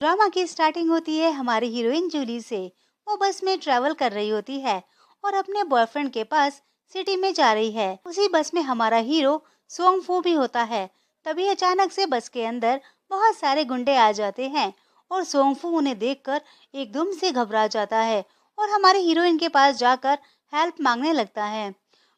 Drama की starting होती है हमारी हीरोइन जूली से। वो बस में ट्रेवल कर रही होती है और अपने बॉयफ्रेंड के पास सिटी में जा रही है। उसी बस में हमारा हीरो सोंग फू भी होता है। तभी अचानक से बस के अंदर बहुत सारे गुंडे आ जाते हैं और सोंग फू उन्हें देखकर एकदम से घबरा जाता है और हमारी हीरोइन के पास जाकर हेल्प मांगने लगता है।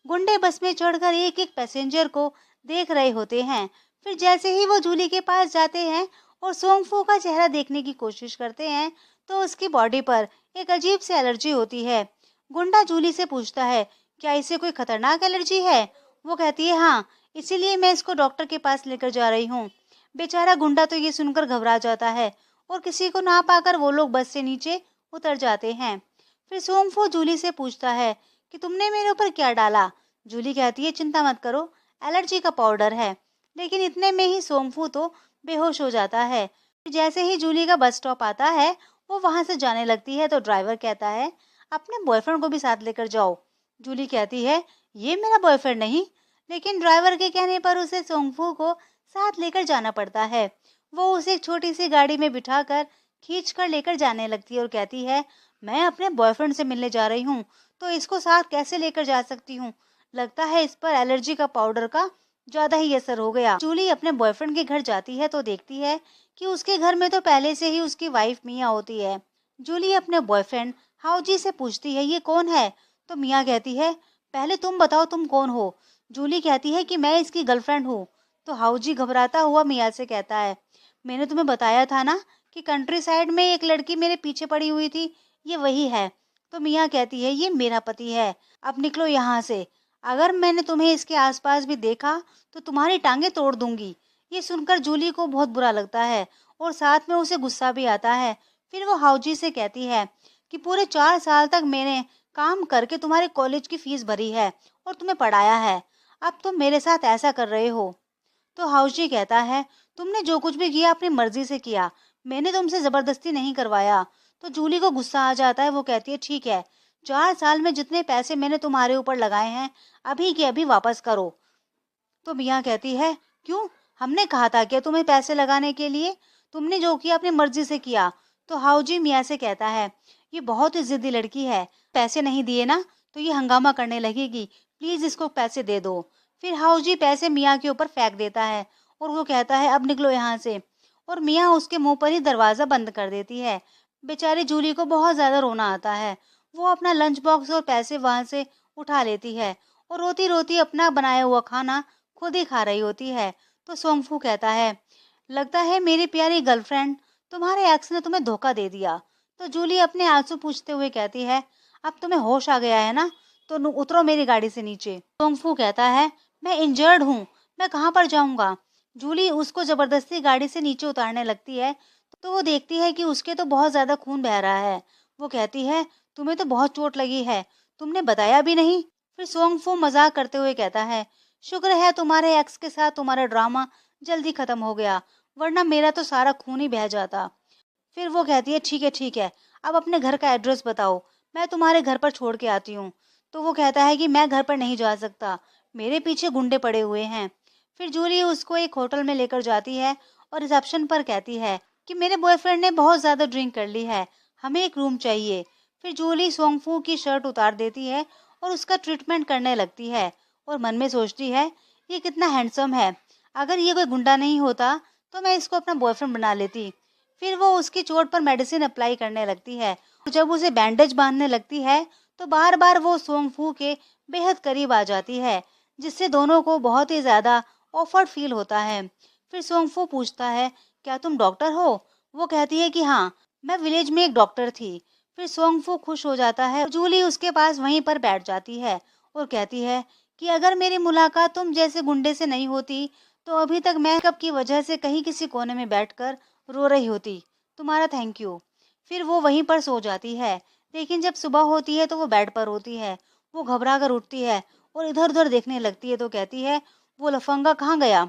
गुंडे बस में चढ़कर एक एक पैसेंजर को देख रहे होते हैं। फिर जैसे ही वो जूली के पास जाते हैं और सोंगफू का चेहरा देखने की कोशिश करते हैं तो उसकी बॉडी पर एक अजीब सी एलर्जी होती है। गुंडा जूली से पूछता है, क्या इसे कोई खतरनाक एलर्जी है? वो कहती है हाँ, इसीलिए मैं इसको डॉक्टर के पास लेकर जा रही हूँ। बेचारा गुंडा तो ये सुनकर घबरा जाता है और किसी को ना पाकर वो लोग बस से नीचे उतर जाते हैं। फिर सोंगफू जूली से पूछता है कि तुमने मेरे ऊपर क्या डाला? जूली कहती है चिंता मत करो, एलर्जी का पाउडर है। लेकिन इतने में ही सोंगफू तो बेहोश हो जाता है। जैसे ही जूली का बस स्टॉप आता है वो वहां से जाने लगती है तो ड्राइवर कहता है अपने बॉयफ्रेंड को भी साथ लेकर जाओ। जूली कहती है ये मेरा बॉयफ्रेंड नहीं, लेकिन ड्राइवर के कहने पर उसे सोंगफू को साथ लेकर जाना पड़ता है। वो उसे एक छोटी सी गाड़ी में बिठाकर खींच कर लेकर जाने लगती है और कहती है मैं अपने बॉयफ्रेंड से मिलने जा रही हूँ तो इसको साथ कैसे लेकर जा सकती हूँ। लगता है इस पर एलर्जी का पाउडर का ज्यादा ही असर हो गया। जूली अपने बॉयफ्रेंड के घर जाती है तो देखती है कि उसके घर में तो पहले से ही उसकी वाइफ मिया होती है। जूली अपने बॉयफ्रेंड हाउजी से पूछती है ये कौन है? तो मिया कहती है पहले तुम बताओ तुम कौन हो? जूली कहती है कि मैं इसकी गर्लफ्रेंड हूँ। तो हाउजी घबराता हुआ मिया से कहता है मैंने तुम्हें बताया था ना कि कंट्री साइड में एक लड़की मेरे पीछे पड़ी हुई थी, ये वही है। तो मिया कहती है ये मेरा पति है, अब निकलो यहाँ से। अगर मैंने तुम्हें इसके आसपास भी देखा तो तुम्हारी टांगे तोड़ दूंगी। ये सुनकर जूली को बहुत बुरा लगता है और साथ में उसे गुस्सा भी आता है। फिर वो हाउजी से कहती है कि पूरे 4 साल तक मैंने काम करके तुम्हारे कॉलेज की फीस भरी है और तुम्हें पढ़ाया है, अब तुम मेरे साथ ऐसा कर रहे हो। तो हाउजी कहता है तुमने जो कुछ भी किया अपनी मर्जी से किया, मैंने तुमसे जबरदस्ती नहीं करवाया। तो जूली को गुस्सा आ जाता है, वो कहती है ठीक है, 4 साल में जितने पैसे मैंने तुम्हारे ऊपर लगाए हैं अभी के अभी वापस करो। तो मियाँ कहती है क्यों, हमने कहा था क्या तुम्हें पैसे लगाने के लिए? तुमने जो किया अपनी मर्जी से किया। तो हाउजी मियाँ से कहता है ये बहुत ही जिद्दी लड़की है, पैसे नहीं दिए ना तो ये हंगामा करने लगेगी, प्लीज इसको पैसे दे दो। फिर हाउजी पैसे मियाँ के ऊपर फेंक देता है और वो कहता है अब निकलो यहाँ से। और मियाँ उसके मुंह पर ही दरवाजा बंद कर देती है। बेचारी जूली को बहुत ज्यादा रोना आता है। वो अपना लंच बॉक्स और पैसे वहां से उठा लेती है और रोती रोती अपना बनाया हुआ खाना खुद ही खा रही होती है। तो सोंगफू कहता है लगता है मेरी प्यारी गर्लफ्रेंड, तुम्हारे एक्स ने तुम्हें धोखा दे दिया। तो जूली अपने आंसू पूछते हुए कहती है अब तुम्हें होश आ गया है ना, तो उतरो मेरी गाड़ी से नीचे। सोंगफू कहता है मैं इंजर्ड हूँ, मैं कहाँ पर जाऊंगा। जूली उसको जबरदस्ती गाड़ी से नीचे उतारने लगती है तो वो देखती है कि उसके तो बहुत ज्यादा खून बह रहा है। वो कहती है तुम्हें तो बहुत चोट लगी है, तुमने बताया भी नहीं। फिर सोंगफू मजाक करते हुए कहता है शुक्र है तुम्हारे एक्स के साथ तुम्हारा ड्रामा जल्दी खत्म हो गया, वरना मेरा तो सारा खून ही बह जाता। फिर वो कहती है ठीक है, अब अपने घर का एड्रेस बताओ, मैं तुम्हारे घर पर छोड़ के आती हूँ। तो वो कहता है कि मैं घर पर नहीं जा सकता, मेरे पीछे गुंडे पड़े हुए हैं। फिर जूली उसको एक होटल में लेकर जाती है और रिसेप्शन पर कहती है कि मेरे बॉयफ्रेंड ने बहुत ज्यादा ड्रिंक कर ली है, हमें एक रूम चाहिए। फिर जूली सोंगफू की शर्ट उतार देती है और उसका ट्रीटमेंट करने लगती है और मन में सोचती है ये कितना हैंडसम है, अगर ये कोई गुंडा नहीं होता तो मैं इसको अपना बॉयफ्रेंड बना लेती। फिर वो उसकी चोट पर मेडिसिन अप्लाई करने लगती है। जब उसे बैंडेज बांधने लगती है तो बार बार वो सोंगफू के बेहद करीब आ जाती है, जिससे दोनों को बहुत ही ज्यादा ऑफर्ड फील होता है। फिर सोंगफू पूछता है क्या तुम डॉक्टर हो? वो कहती है कि हाँ, मैं विलेज में एक डॉक्टर थी। फिर सोंगफू खुश हो जाता है, जूली उसके पास वहीं पर बैठ जाती है और कहती है कि अगर मेरी मुलाकात तुम जैसे गुंडे से नहीं होती तो अभी तक मैं कब की वजह से कहीं किसी कोने में बैठकर रो रही होती। तुम्हारा थैंक यू। फिर वो वहीं पर सो जाती है। लेकिन जब सुबह होती है तो वो बेड पर होती है। वो घबरा कर उठती है और इधर उधर देखने लगती है तो कहती है वो लफंगा कहाँ गया।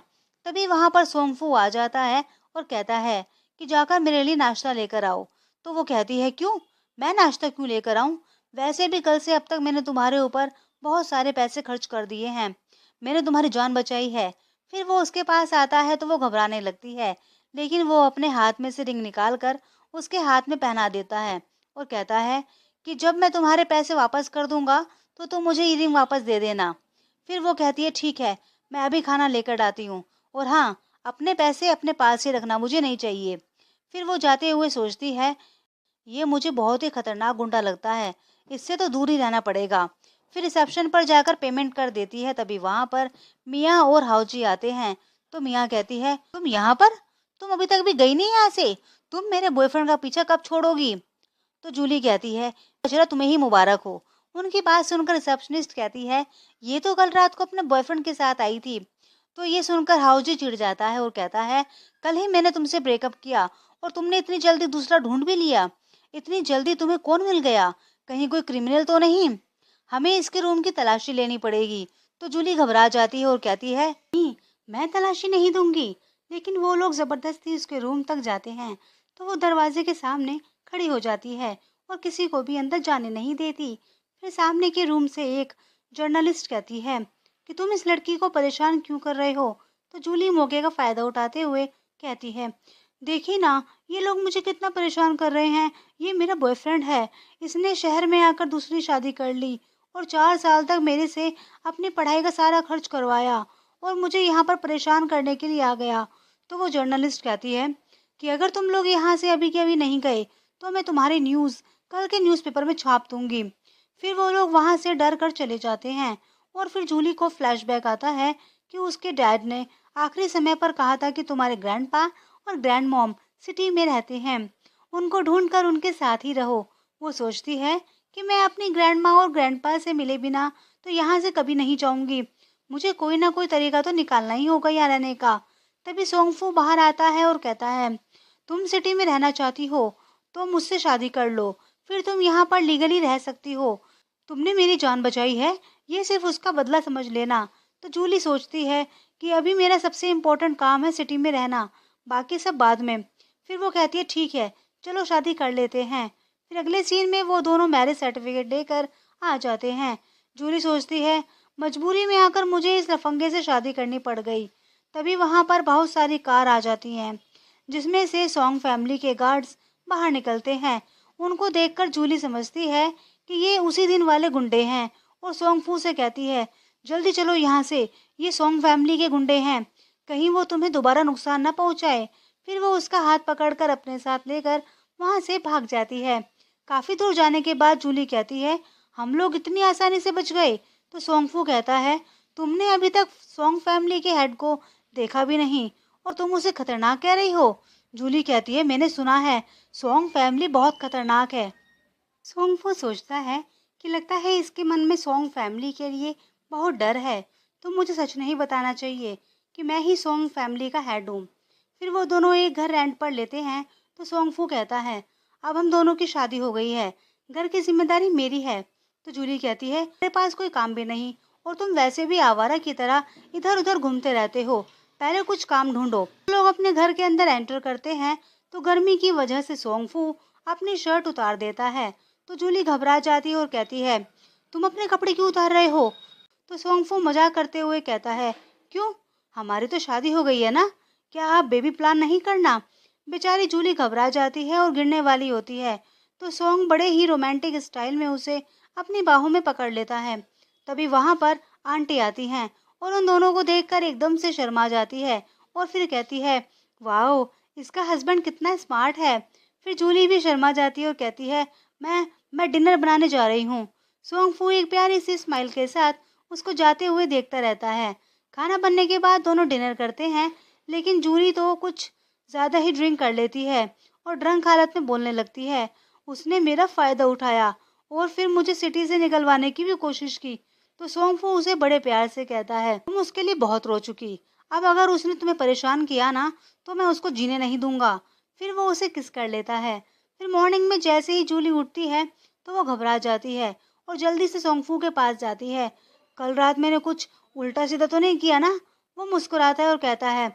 तभी वहां पर सोंगफू आ जाता है और कहता है कि जाकर मेरे लिए नाश्ता लेकर आओ। तो वो कहती है क्यों, मैं नाश्ता क्यों लेकर आऊं, वैसे भी कल से अब तक मैंने तुम्हारे ऊपर बहुत सारे पैसे खर्च कर दिए हैं, मैंने तुम्हारी जान बचाई है। फिर वो उसके पास आता है तो वो घबराने लगती है, लेकिन वो अपने हाथ में से रिंग निकाल कर उसके हाथ में पहना देता है और कहता है कि जब मैं तुम्हारे पैसे वापस कर दूंगा तो तुम मुझे ये रिंग वापस दे देना। फिर वो कहती है ठीक है, मैं अभी खाना लेकर आती हूँ, और हाँ, अपने पैसे अपने पास ही रखना, मुझे नहीं चाहिए। फिर वो जाते हुए सोचती है, ये मुझे बहुत ही खतरनाक गुंडा लगता है, इससे तो दूर ही रहना पड़ेगा। फिर रिसेप्शन पर जाकर पेमेंट कर देती है। तभी वहां पर मियाँ और हाउजी आते हैं। तो मियाँ कहती है, तुम यहाँ पर, तुम अभी तक भी गई नहीं यहाँ से, तुम मेरे बॉयफ्रेंड का पीछा कब छोड़ोगी? तो जूली कहती है, बजरा तुम्हें ही मुबारक हो। उनकी बात सुनकर रिसेप्शनिस्ट कहती है, ये तो कल रात को अपने बॉयफ्रेंड के साथ आई थी। तो ये सुनकर हाउजी चिढ़ जाता है और कहता है, कल ही मैंने तुमसे ब्रेकअप किया और तुमने इतनी जल्दी दूसरा ढूंढ भी लिया। इतनी जल्दी तुम्हें कौन मिल गया? कहीं कोई क्रिमिनल तो नहीं? हमें इसके रूम की तलाशी लेनी पड़ेगी। तो जूली घबरा जाती है और कहती है, नहीं, मैं तलाशी नहीं दूंगी। लेकिन वो लोग जबरदस्ती उसके रूम तक जाते हैं। तो वो दरवाजे के सामने खड़ी हो जाती है और किसी को भी अंदर जाने नहीं देती। फिर सामने के रूम से एक जर्नलिस्ट कहती है कि तुम इस लड़की को परेशान क्यों कर रहे हो? तो जूली मौके का फायदा उठाते हुए कहती है, देखिए ना, ये लोग मुझे कितना परेशान कर रहे हैं। ये मेरा बॉयफ्रेंड है, इसने शहर में आकर दूसरी शादी कर ली और 4 साल तक मेरे से अपनी पढ़ाई का सारा खर्च करवाया और मुझे यहाँ पर परेशान करने के लिए आ गया। तो वो जर्नलिस्ट कहती है कि अगर तुम लोग यहाँ से अभी के अभी नहीं गए तो मैं तुम्हारी न्यूज़ कल के न्यूज़पेपर में छाप दूंगी। फिर वो लोग वहां से डर कर चले जाते हैं। और फिर जूली को फ्लैशबैक आता है कि उसके डैड ने आखिरी समय पर कहा था कि तुम्हारे ग्रैंडपा और ग्रैंड मॉम सिटी में रहते हैं, उनको ढूंढकर उनके साथ ही रहो। वो सोचती है कि मैं अपनी ग्रैंड माँ और ग्रैंडपा से मिले बिना तो यहाँ से कभी नहीं जाऊंगी। मुझे कोई ना कोई तरीका तो निकालना ही होगा यहाँ रहने का। तभी सोंगफू बाहर आता है और कहता है, तुम सिटी में रहना चाहती हो तो मुझसे शादी कर लो, फिर तुम यहाँ पर लीगली रह सकती हो। तुमने मेरी जान बचाई है, ये सिर्फ उसका बदला समझ लेना। तो जूली सोचती है कि अभी मेरा सबसे इम्पोर्टेंट काम है सिटी में रहना, बाकी सब बाद में। फिर वो कहती है ठीक है, चलो शादी कर लेते हैं। फिर अगले सीन में वो दोनों मैरिज सर्टिफिकेट लेकर आ जाते हैं। जूली सोचती है, मजबूरी में आकर मुझे इस लफंगे से शादी करनी पड़ गई। तभी वहां पर बहुत सारी कार आ जाती हैं, जिसमें से सॉन्ग फैमिली के गार्ड्स बाहर निकलते हैं। उनको देखकर जूली समझती है कि ये उसी दिन वाले गुंडे हैं और सोंगफू से कहती है, जल्दी चलो यहाँ से, ये सॉन्ग फैमिली के गुंडे हैं, कहीं वो तुम्हें दोबारा नुकसान न पहुंचाए। फिर वो उसका हाथ पकड़कर अपने साथ लेकर वहां से भाग जाती है। काफी दूर जाने के बाद जूली कहती है, हम लोग इतनी आसानी से बच गए? तो सोंगफू कहता है, तुमने अभी तक सॉन्ग फैमिली के हेड को देखा भी नहीं और तुम उसे खतरनाक कह रही हो? जूली कहती है, मैंने सुना है सॉन्ग फैमिली बहुत खतरनाक है। सोंगफू सोचता है कि लगता है इसके मन में सॉन्ग फैमिली के लिए बहुत डर है, तो मुझे सच नहीं बताना चाहिए कि मैं ही सॉन्ग फैमिली का हेड हूँ। फिर वो दोनों एक घर रेंट पर लेते हैं। तो सोंगफू कहता है, अब हम दोनों की शादी हो गई है, घर की जिम्मेदारी मेरी है। तो जूली कहती है, मेरे पास कोई काम भी नहीं और तुम वैसे भी आवारा की तरह इधर उधर घूमते रहते हो, पहले कुछ काम ढूंढो। लोग अपने घर के अंदर एंटर करते हैं तो गर्मी की वजह से सोंगफू अपनी शर्ट उतार देता है। तो जूली घबरा जाती है और कहती है, तुम अपने कपड़े क्यों उतार रहे हो? तो सोंगफू मजाक करते हुए कहता है, क्यों, हमारी तो शादी हो गई है ना, क्या आप बेबी प्लान नहीं करना? बेचारी जूली घबरा जाती है और गिरने वाली होती है। तो सोंग बड़े ही रोमांटिक स्टाइल में उसे अपनी बाहों में पकड़ लेता है। तभी वहां पर आंटी आती हैं और उन दोनों को देखकर एकदम से शर्मा जाती है और फिर कहती है, वाओ, इसका हस्बैंड कितना स्मार्ट है। फिर जूली भी शर्मा जाती है और कहती है, मैं डिनर बनाने जा रही हूँ। सोंगफू एक प्यारी सी स्माइल के साथ उसको जाते हुए देखता रहता है। खाना बनने के बाद दोनों डिनर करते हैं, लेकिन जूली तो कुछ ज्यादा ही ड्रिंक कर लेती है और ड्रंक हालत में बोलने लगती है, उसने मेरा फायदा उठाया और फिर मुझे सिटी से निकलवाने की भी कोशिश की। तो सोंगफू उसे बड़े प्यार से कहता है, तुम उसके लिए बहुत रो चुकी, अब अगर उसने तुम्हें परेशान किया ना तो मैं उसको जीने नहीं दूंगा। फिर वो उसे किस कर लेता है। फिर मॉर्निंग में जैसे ही जूली उठती है तो वो घबरा जाती है और जल्दी से सोंगफू के पास जाती है। कल रात मैंने कुछ उल्टा सीधा तो नहीं किया ना? वो मुस्कुराता है और कहता है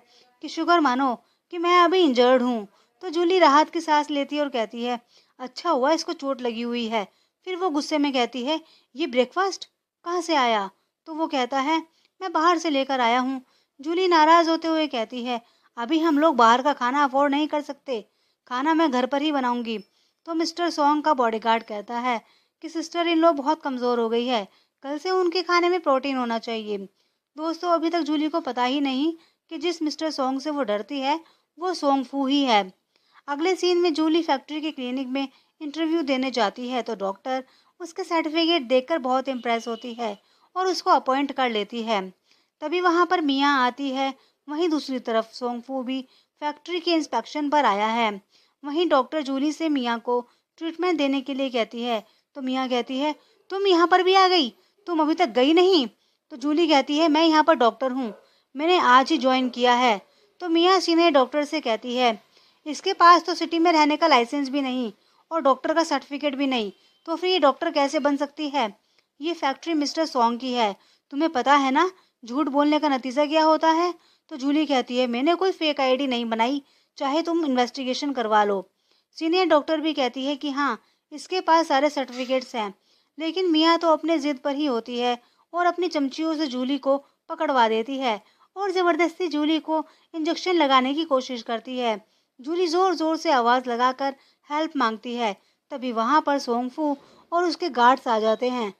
कि शुक्र मानो कि मैं अभी इंजर्ड हूँ। तो जूली राहत की सांस लेती है और कहती है, अच्छा हुआ इसको चोट लगी हुई है। फिर वो गुस्से में कहती है, ये ब्रेकफास्ट कहाँ से आया? तो वो कहता है, मैं बाहर से लेकर आया हूँ। जूली नाराज होते हुए कहती है, अभी हम लोग बाहर का खाना अफोर्ड नहीं कर सकते, खाना मैं घर पर ही बनाऊंगी। तो मिस्टर सॉन्ग का बॉडीगार्ड कहता है कि सिस्टर इन लॉ बहुत कमज़ोर हो गई है, कल से उनके खाने में प्रोटीन होना चाहिए। दोस्तों, अभी तक जूली को पता ही नहीं कि जिस मिस्टर सॉन्ग से वो डरती है वो सोंग फू ही है। अगले सीन में जूली फैक्ट्री के क्लिनिक में इंटरव्यू देने जाती है तो डॉक्टर उसके सर्टिफिकेट देखकर बहुत इम्प्रेस होती है और उसको अपॉइंट कर लेती है। तभी वहां पर मिया आती है। वहीं दूसरी तरफ सोंग फू भी फैक्ट्री के इंस्पेक्शन पर आया है। वहीं डॉक्टर जूली से मिया को ट्रीटमेंट देने के लिए कहती है तो मिया कहती है, तुम यहाँ पर भी आ गई, तुम अभी तक गई नहीं। तो जूली कहती है, मैं यहाँ पर डॉक्टर हूँ, मैंने आज ही ज्वाइन किया है। तो मिया सीनियर डॉक्टर से कहती है, इसके पास तो सिटी में रहने का लाइसेंस भी नहीं और डॉक्टर का सर्टिफिकेट भी नहीं, तो फिर ये डॉक्टर कैसे बन सकती है? ये फैक्ट्री मिस्टर सॉन्ग की है, तुम्हें पता है ना झूठ बोलने का नतीजा क्या होता है? तो जूली कहती है, मैंने कोई फेक आईडी नहीं बनाई, चाहे तुम इन्वेस्टिगेशन करवा लो। सीनियर डॉक्टर भी कहती है कि हाँ, इसके पास सारे सर्टिफिकेट्स हैं। लेकिन मिया तो अपने जिद पर ही होती है और अपनी चमचियों से जूली को पकड़वा देती है और जबरदस्ती जूली को इंजेक्शन लगाने की कोशिश करती है। जूली जोर जोर से आवाज लगाकर हेल्प मांगती है। तभी वहां पर सोंगफू और उसके गार्ड्स आ जाते हैं।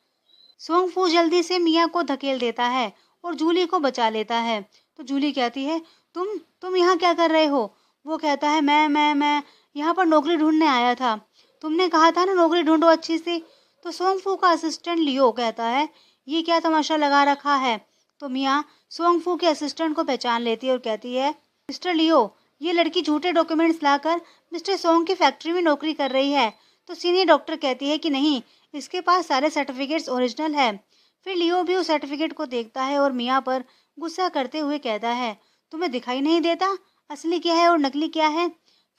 सोंगफू जल्दी से मिया को धकेल देता है और जूली को बचा लेता है। तो जूली कहती है, तुम यहाँ क्या कर रहे हो? वो कहता है, मैं यहाँ पर नौकरी ढूंढने आया था, तुमने कहा था ना नौकरी ढूंढो अच्छी सी। तो सोंगफू का असिस्टेंट लियो कहता है, ये क्या तमाशा लगा रखा है? तो मिया सोंगफू के असिस्टेंट को पहचान लेती है और कहती है, मिस्टर लियो, ये लड़की झूठे डॉक्यूमेंट्स लाकर मिस्टर सोंग की फैक्ट्री में नौकरी कर रही है। तो सीनियर डॉक्टर कहती है कि नहीं, इसके पास सारे सर्टिफिकेट्स ओरिजिनल है। फिर लियो भी उस सर्टिफिकेट को देखता है और मिया पर गुस्सा करते हुए कहता है, तुम्हें दिखाई नहीं देता असली क्या है और नकली क्या है?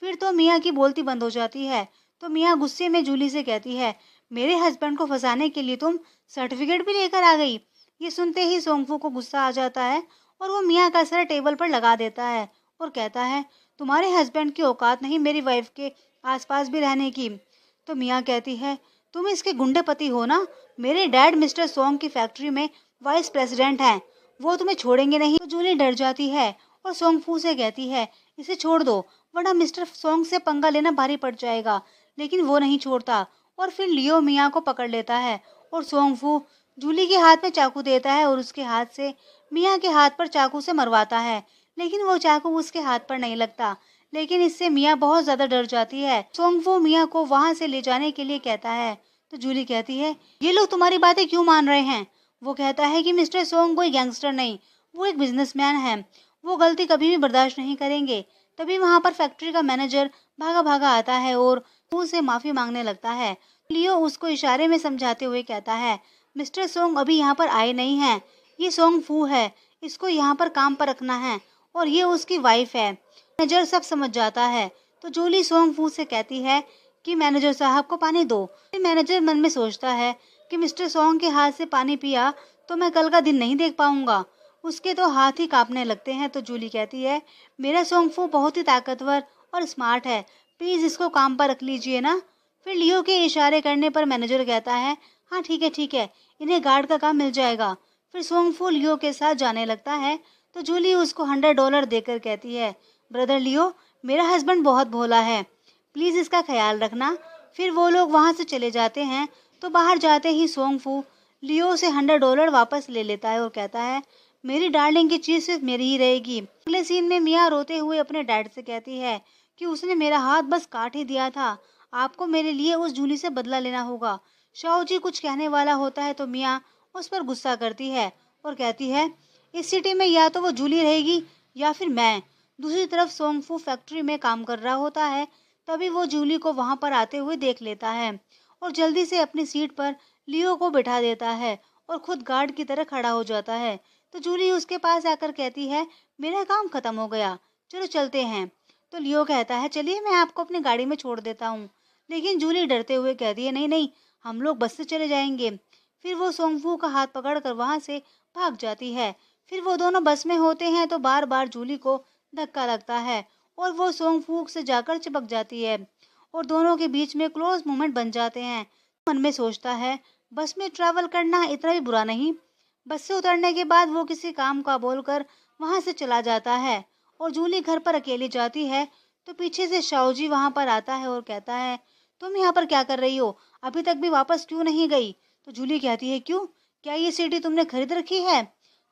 फिर तो मिया की बोलती बंद हो जाती है। तो मिया गुस्से में जूली से कहती है, मेरे हस्बैंड को फंसाने के लिए तुम सर्टिफिकेट भी लेकर आ गई। ये सुनते ही सोंगफू को गुस्सा आ जाता है और वो मिया का सर टेबल पर लगा देता है और कहता है, तुम्हारे हस्बैंड की औकात नहीं मेरी वाइफ के आसपास भी रहने की। तो मिया कहती है, तुम इसके गुंडे पति हो ना? मेरे डैड मिस्टर सोंग की फैक्ट्री में वाइस प्रेसिडेंट हैं, वो तुम्हें छोड़ेंगे नहीं। तो जूली डर जाती है और सोंगफू से कहती है, इसे छोड़ दो वरना मिस्टर सोंग से पंगा लेना भारी पड़ जाएगा। लेकिन वो नहीं छोड़ता और फिर लियो मिया को पकड़ लेता है और सोंगफू जूली के हाथ में चाकू देता है और उसके हाथ से मिया के हाथ पर चाकू से मरवाता है। लेकिन वो चाकू उसके हाथ पर नहीं लगता। लेकिन इससे मिया बहुत ज्यादा डर जाती है। सोंगफू मिया को वहां से ले जाने के लिए कहता है। तो जूली कहती है, ये लोग तुम्हारी बातें क्यों मान रहे हैं? वो कहता है कि मिस्टर सोंग कोई गैंगस्टर नहीं, वो एक बिजनेसमैन है, वो गलती कभी भी बर्दाश्त नहीं करेंगे। तभी वहां पर फैक्ट्री का मैनेजर भागा भागा आता है और से माफी मांगने लगता है। लियो उसको इशारे में समझाते हुए कहता है, मिस्टर सोंग अभी यहाँ पर आए नहीं हैं, ये सोंग फू है, इसको यहाँ पर काम पर रखना है और ये उसकी वाइफ है। मैनेजर सब समझ जाता है। तो जूली सोंग फू से कहती है कि मैनेजर साहब को पानी दो। मैनेजर मन में सोचता है कि मिस्टर सोंग के हाथ से पानी पिया तो मैं कल का दिन नहीं देख पाऊंगा। उसके तो हाथ ही कांपने लगते हैं। तो जूली कहती है, मेरा सोंग फू बहुत ही ताकतवर और स्मार्ट है, प्लीज इसको काम पर रख लीजिए ना। फिर लियो के इशारे करने पर मैनेजर कहता है, हाँ ठीक है, इन्हें गार्ड का काम मिल जाएगा। फिर सोंग फू लियो के साथ जाने लगता है। तो जूली उसको $100 देकर कहती है, ब्रदर लियो, मेरा हस्बैंड बहुत भोला है, प्लीज इसका ख्याल रखना। फिर वो लोग वहां से चले जाते हैं। तो बाहर जाते ही सोंग फू लियो से $100 वापस ले लेता है और कहता है, मेरी डार्लिंग की चीज सिर्फ मेरी ही रहेगी। अगले सीन में मिया रोते हुए अपने डैड से कहती है कि उसने मेरा हाथ बस काट ही दिया था, आपको मेरे लिए उस जूली से बदला लेना होगा। शाओ जी कुछ कहने वाला होता है तो मिया उस पर गुस्सा करती है और कहती है, इस सिटी में या तो वो जूली रहेगी या फिर मैं। दूसरी तरफ सोंगफू फैक्ट्री में काम कर रहा होता है। तभी वो जूली को वहां पर आते हुए देख लेता है और जल्दी से अपनी सीट पर लियो को बिठा देता है और खुद गार्ड की तरह खड़ा हो जाता है। तो जूली उसके पास आकर कहती है, मेरा काम खत्म हो गया, चलो चलते हैं। तो लियो कहता है, चलिए मैं आपको अपनी गाड़ी में छोड़ देता हूँ। लेकिन जूली डरते हुए कहती है, नहीं, हम लोग बस से चले जाएंगे। फिर वो सोंगफू का हाथ पकड़कर वहां से भाग जाती है। फिर वो दोनों बस में होते हैं तो बार बार जूली को धक्का लगता है और वो सोंगफू से जाकर चिपक जाती है और दोनों के बीच में क्लोज मोमेंट बन जाते हैं। मन में सोचता है, बस में ट्रैवल करना इतना भी बुरा नहीं। बस से उतरने के बाद वो किसी काम का बोलकर वहां से चला जाता है और जूली घर पर अकेली जाती है तो पीछे से शाओजी वहां पर आता है और कहता है, तुम यहाँ पर क्या कर रही हो, अभी तक भी वापस क्यों नहीं गई? तो जूली कहती है, क्यों, क्या ये सिटी तुमने खरीद रखी है?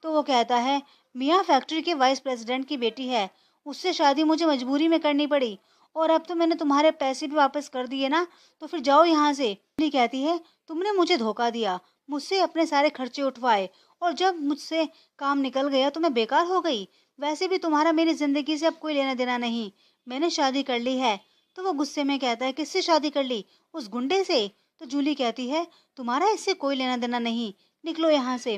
तो वो कहता है, मियाँ फैक्ट्री के वाइस प्रेसिडेंट की बेटी है, उससे शादी मुझे मजबूरी में करनी पड़ी, और अब तो मैंने तुम्हारे पैसे भी वापस कर दिए ना, तो फिर जाओ यहाँ से। जूली कहती है, तुमने मुझे धोखा दिया, मुझसे अपने सारे खर्चे उठवाए, और जब मुझसे काम निकल गया तो मैं बेकार हो गई। वैसे भी तुम्हारा मेरी जिंदगी से अब कोई लेना देना नहीं, मैंने शादी कर ली है। तो वो गुस्से में कहता है, किससे शादी कर ली, उस गुंडे से? तो जूली कहती है, तुम्हारा इससे कोई लेना देना नहीं, निकलो यहाँ से।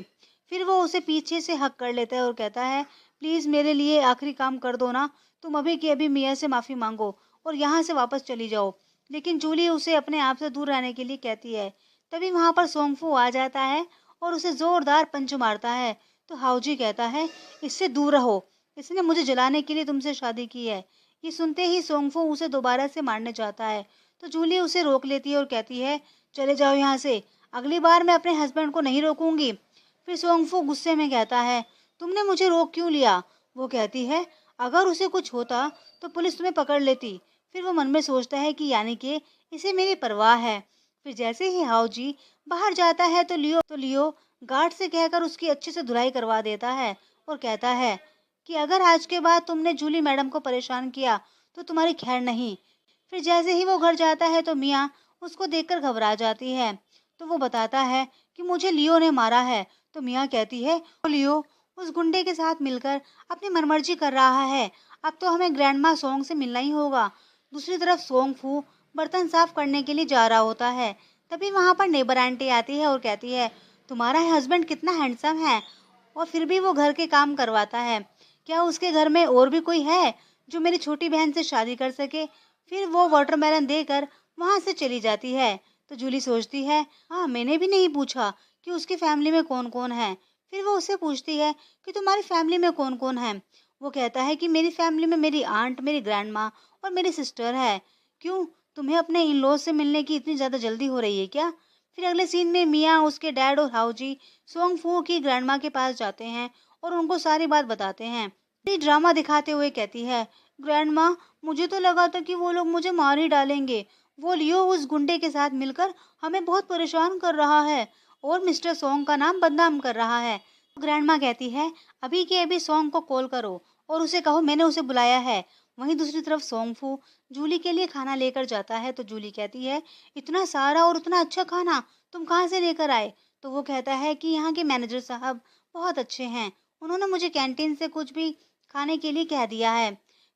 फिर वो उसे पीछे से हक कर लेता है और कहता है, प्लीज मेरे लिए आखिरी काम कर दो ना, तुम अभी की अभी मियाँ से माफी मांगो और यहाँ से वापस चली जाओ। लेकिन जूली उसे अपने आप से दूर रहने के लिए कहती है। तभी वहां पर सोंगफू आ जाता है और उसे जोरदार पंच मारता है। तो हाउजी कहता है, इससे दूर रहो, इसने मुझे जलाने के लिए तुमसे शादी की है। ये सुनते ही सोंगफू उसे दोबारा से मारने जाता है। तो जूली उसे रोक लेती है और कहती है, चले जाओ यहाँ से, अगली बार मैं अपने हस्बैंड को नहीं रोकूंगी। फिर सोंगफू गुस्से में कहता है, तुमने मुझे रोक क्यों लिया? वो कहती है, अगर उसे कुछ होता तो पुलिस तुम्हें पकड़ लेती। फिर वो मन में सोचता है कि यानी कि इसे मेरी परवाह है। फिर जैसे ही हाउजी बाहर जाता है तो लियो गार्ड से कहकर उसकी अच्छे से धुलाई करवा देता है और कहता है कि अगर आज के बाद तुमने जूली मैडम को परेशान किया तो तुम्हारी खैर नहीं। फिर जैसे ही वो घर जाता है तो मियाँ उसको देखकर घबरा जाती है। तो वो बताता है कि मुझे लियो ने मारा है। तो मियाँ कहती है, "वो लियो उस गुंडे के साथ मिलकर अपनी मनमर्जी कर रहा है, अब तो हमें ग्रैंडमा सोंग से मिलना ही होगा।" दूसरी तरफ सोंग फू बर्तन साफ करने के लिए जा रहा होता है। तभी वहां पर नेबर आंटी आती है और कहती है, तुम्हारा हस्बैंड कितना हैंडसम है और फिर भी वो घर के काम करवाता है, क्या उसके घर में और भी कोई है जो मेरी छोटी बहन से शादी कर सके? फिर वो वाटरमेलन देकर वहां से चली जाती है। तो जूली सोचती है, हाँ मैंने भी नहीं पूछा कि उसकी फैमिली में कौन कौन है। फिर वो उससे पूछती है कि तुम्हारी फैमिली में कौन कौन है। वो कहता है कि मेरी फैमिली में मेरी आंट, मेरी ग्रैंड माँ और मेरी सिस्टर है। क्यों, तुम्हें अपने इन लॉज से मिलने की इतनी ज्यादा जल्दी हो रही है क्या? फिर अगले सीन में मियाँ, उसके डैड और हाउजी सोंग फू की ग्रैंडमा के पास जाते हैं और उनको सारी बात बताते हैं। ये ड्रामा दिखाते हुए कहती है, ग्रैंडमा मुझे तो लगा था कि वो लोग मुझे मार ही डालेंगे। वो लियो उस गुंडे के साथ मिलकर हमें बहुत परेशान कर रहा है और मिस्टर सोंग का नाम बदनाम कर रहा है। ग्रैंडमा कहती है, अभी के अभी सोंग को कॉल करो और उसे कहो मैंने उसे बुलाया है। वहीं दूसरी तरफ सोंगफू जूली के लिए खाना लेकर जाता है। तो जूली कहती है, इतना सारा और उतना अच्छा खाना तुम कहाँ से लेकर आए? तो वो कहता है कि यहाँ के मैनेजर साहब बहुत अच्छे हैं, उन्होंने मुझे कैंटीन से कुछ भी खाने के लिए कह दिया है।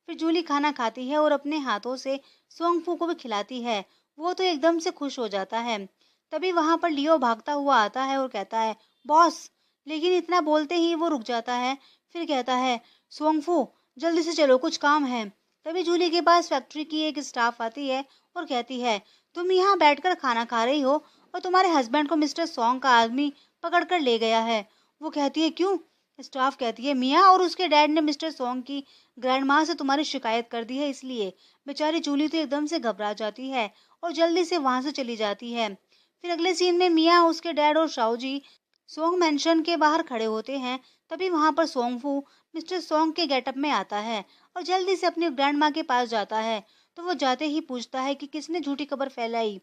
फिर जूली खाना खाती है और अपने हाथों से सोंगफू को भी खिलाती है। वो तो एकदम से खुश हो जाता है। तभी वहां पर लियो भागता हुआ आता है और कहता है, बॉस। लेकिन इतना बोलते ही वो रुक जाता है। फिर कहता है, सोंगफू जल्दी से चलो, कुछ काम है। तभी जूली के पास फैक्ट्री की एक स्टाफ आती है और कहती है, तुम यहाँ बैठकर खाना खा रही हो और तुम्हारे हस्बैंड को मिस्टर सॉन्ग का आदमी पकड़ कर ले गया है। वो कहती है, क्यों? स्टाफ कहती है, मियाँ और उसके डैड ने मिस्टर सॉन्ग की ग्रैंड माँ से तुम्हारी शिकायत कर दी है, इसलिए। बेचारी जूली तो एकदम से घबरा जाती है और जल्दी से वहां से चली जाती है। फिर अगले सीन में मियाँ, उसके डैड और शाओजी सोंग मैंशन के बाहर खड़े होते हैं। तभी वहां पर सोंगफू मिस्टर सोंग के गेटअप में आता है और जल्दी से अपनी ग्रैंड माँ के पास जाता है। तो वो जाते ही पूछता है कि किसने झूठी खबर फैलाई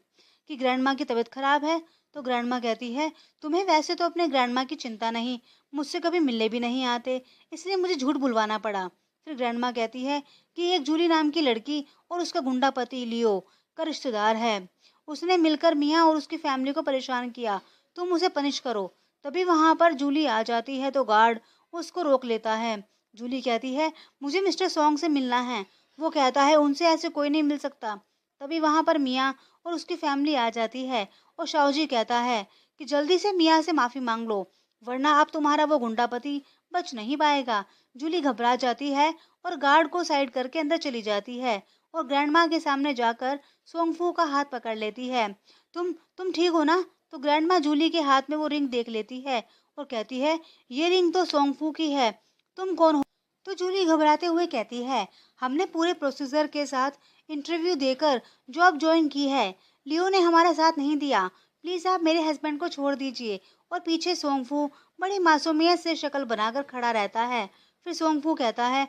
कि ग्रैंड माँ की तबीयत खराब है। तो ग्रैंड माँ कहती है, तुम्हें वैसे तो अपने ग्रैंड माँ की चिंता नहीं, मुझसे कभी मिलने भी नहीं आते, इसलिए मुझे झूठ बुलवाना पड़ा। फिर ग्रैंड माँ कहती है कि एक जूली नाम की लड़की और उसका गुंडा पति लियो का रिश्तेदार है, उसने मिलकर मियाँ और उसकी फैमिली को परेशान किया, तुम उसे पनिश करो। तभी वहां पर जूली आ जाती है तो गार्ड उसको रोक लेता है। जूली कहती है, मुझे मिस्टर सॉन्ग से मिलना है। वो कहता है, उनसे ऐसे कोई नहीं मिल सकता। तभी वहां पर मियाँ और उसकी फैमिली आ जाती है और शाओजी कहता है कि जल्दी से मियाँ से माफी मांग लो, वरना अब तुम्हारा वो गुंडा पति बच नहीं पाएगा। जूली घबरा जाती है और गार्ड को साइड करके अंदर चली जाती है और ग्रैंडमा के सामने जाकर सोंगफू का हाथ पकड़ लेती है। तुम ठीक हो ना? तो ग्रैंडमा जूली के हाथ में वो रिंग देख लेती है और कहती है, ये रिंग तो सोंगफू की है, तुम कौन हो? तो जूली घबराते हुए कहती है, हमने पूरे प्रोसीजर के साथ इंटरव्यू देकर जॉब ज्वाइन की है, लियो ने हमारा साथ नहीं दिया, प्लीज आप मेरे हस्बैंड को छोड़ दीजिए। और पीछे सोंगफू बड़ी मासूमियत से शक्ल बनाकर खड़ा रहता है। फिर सोंगफू कहता है,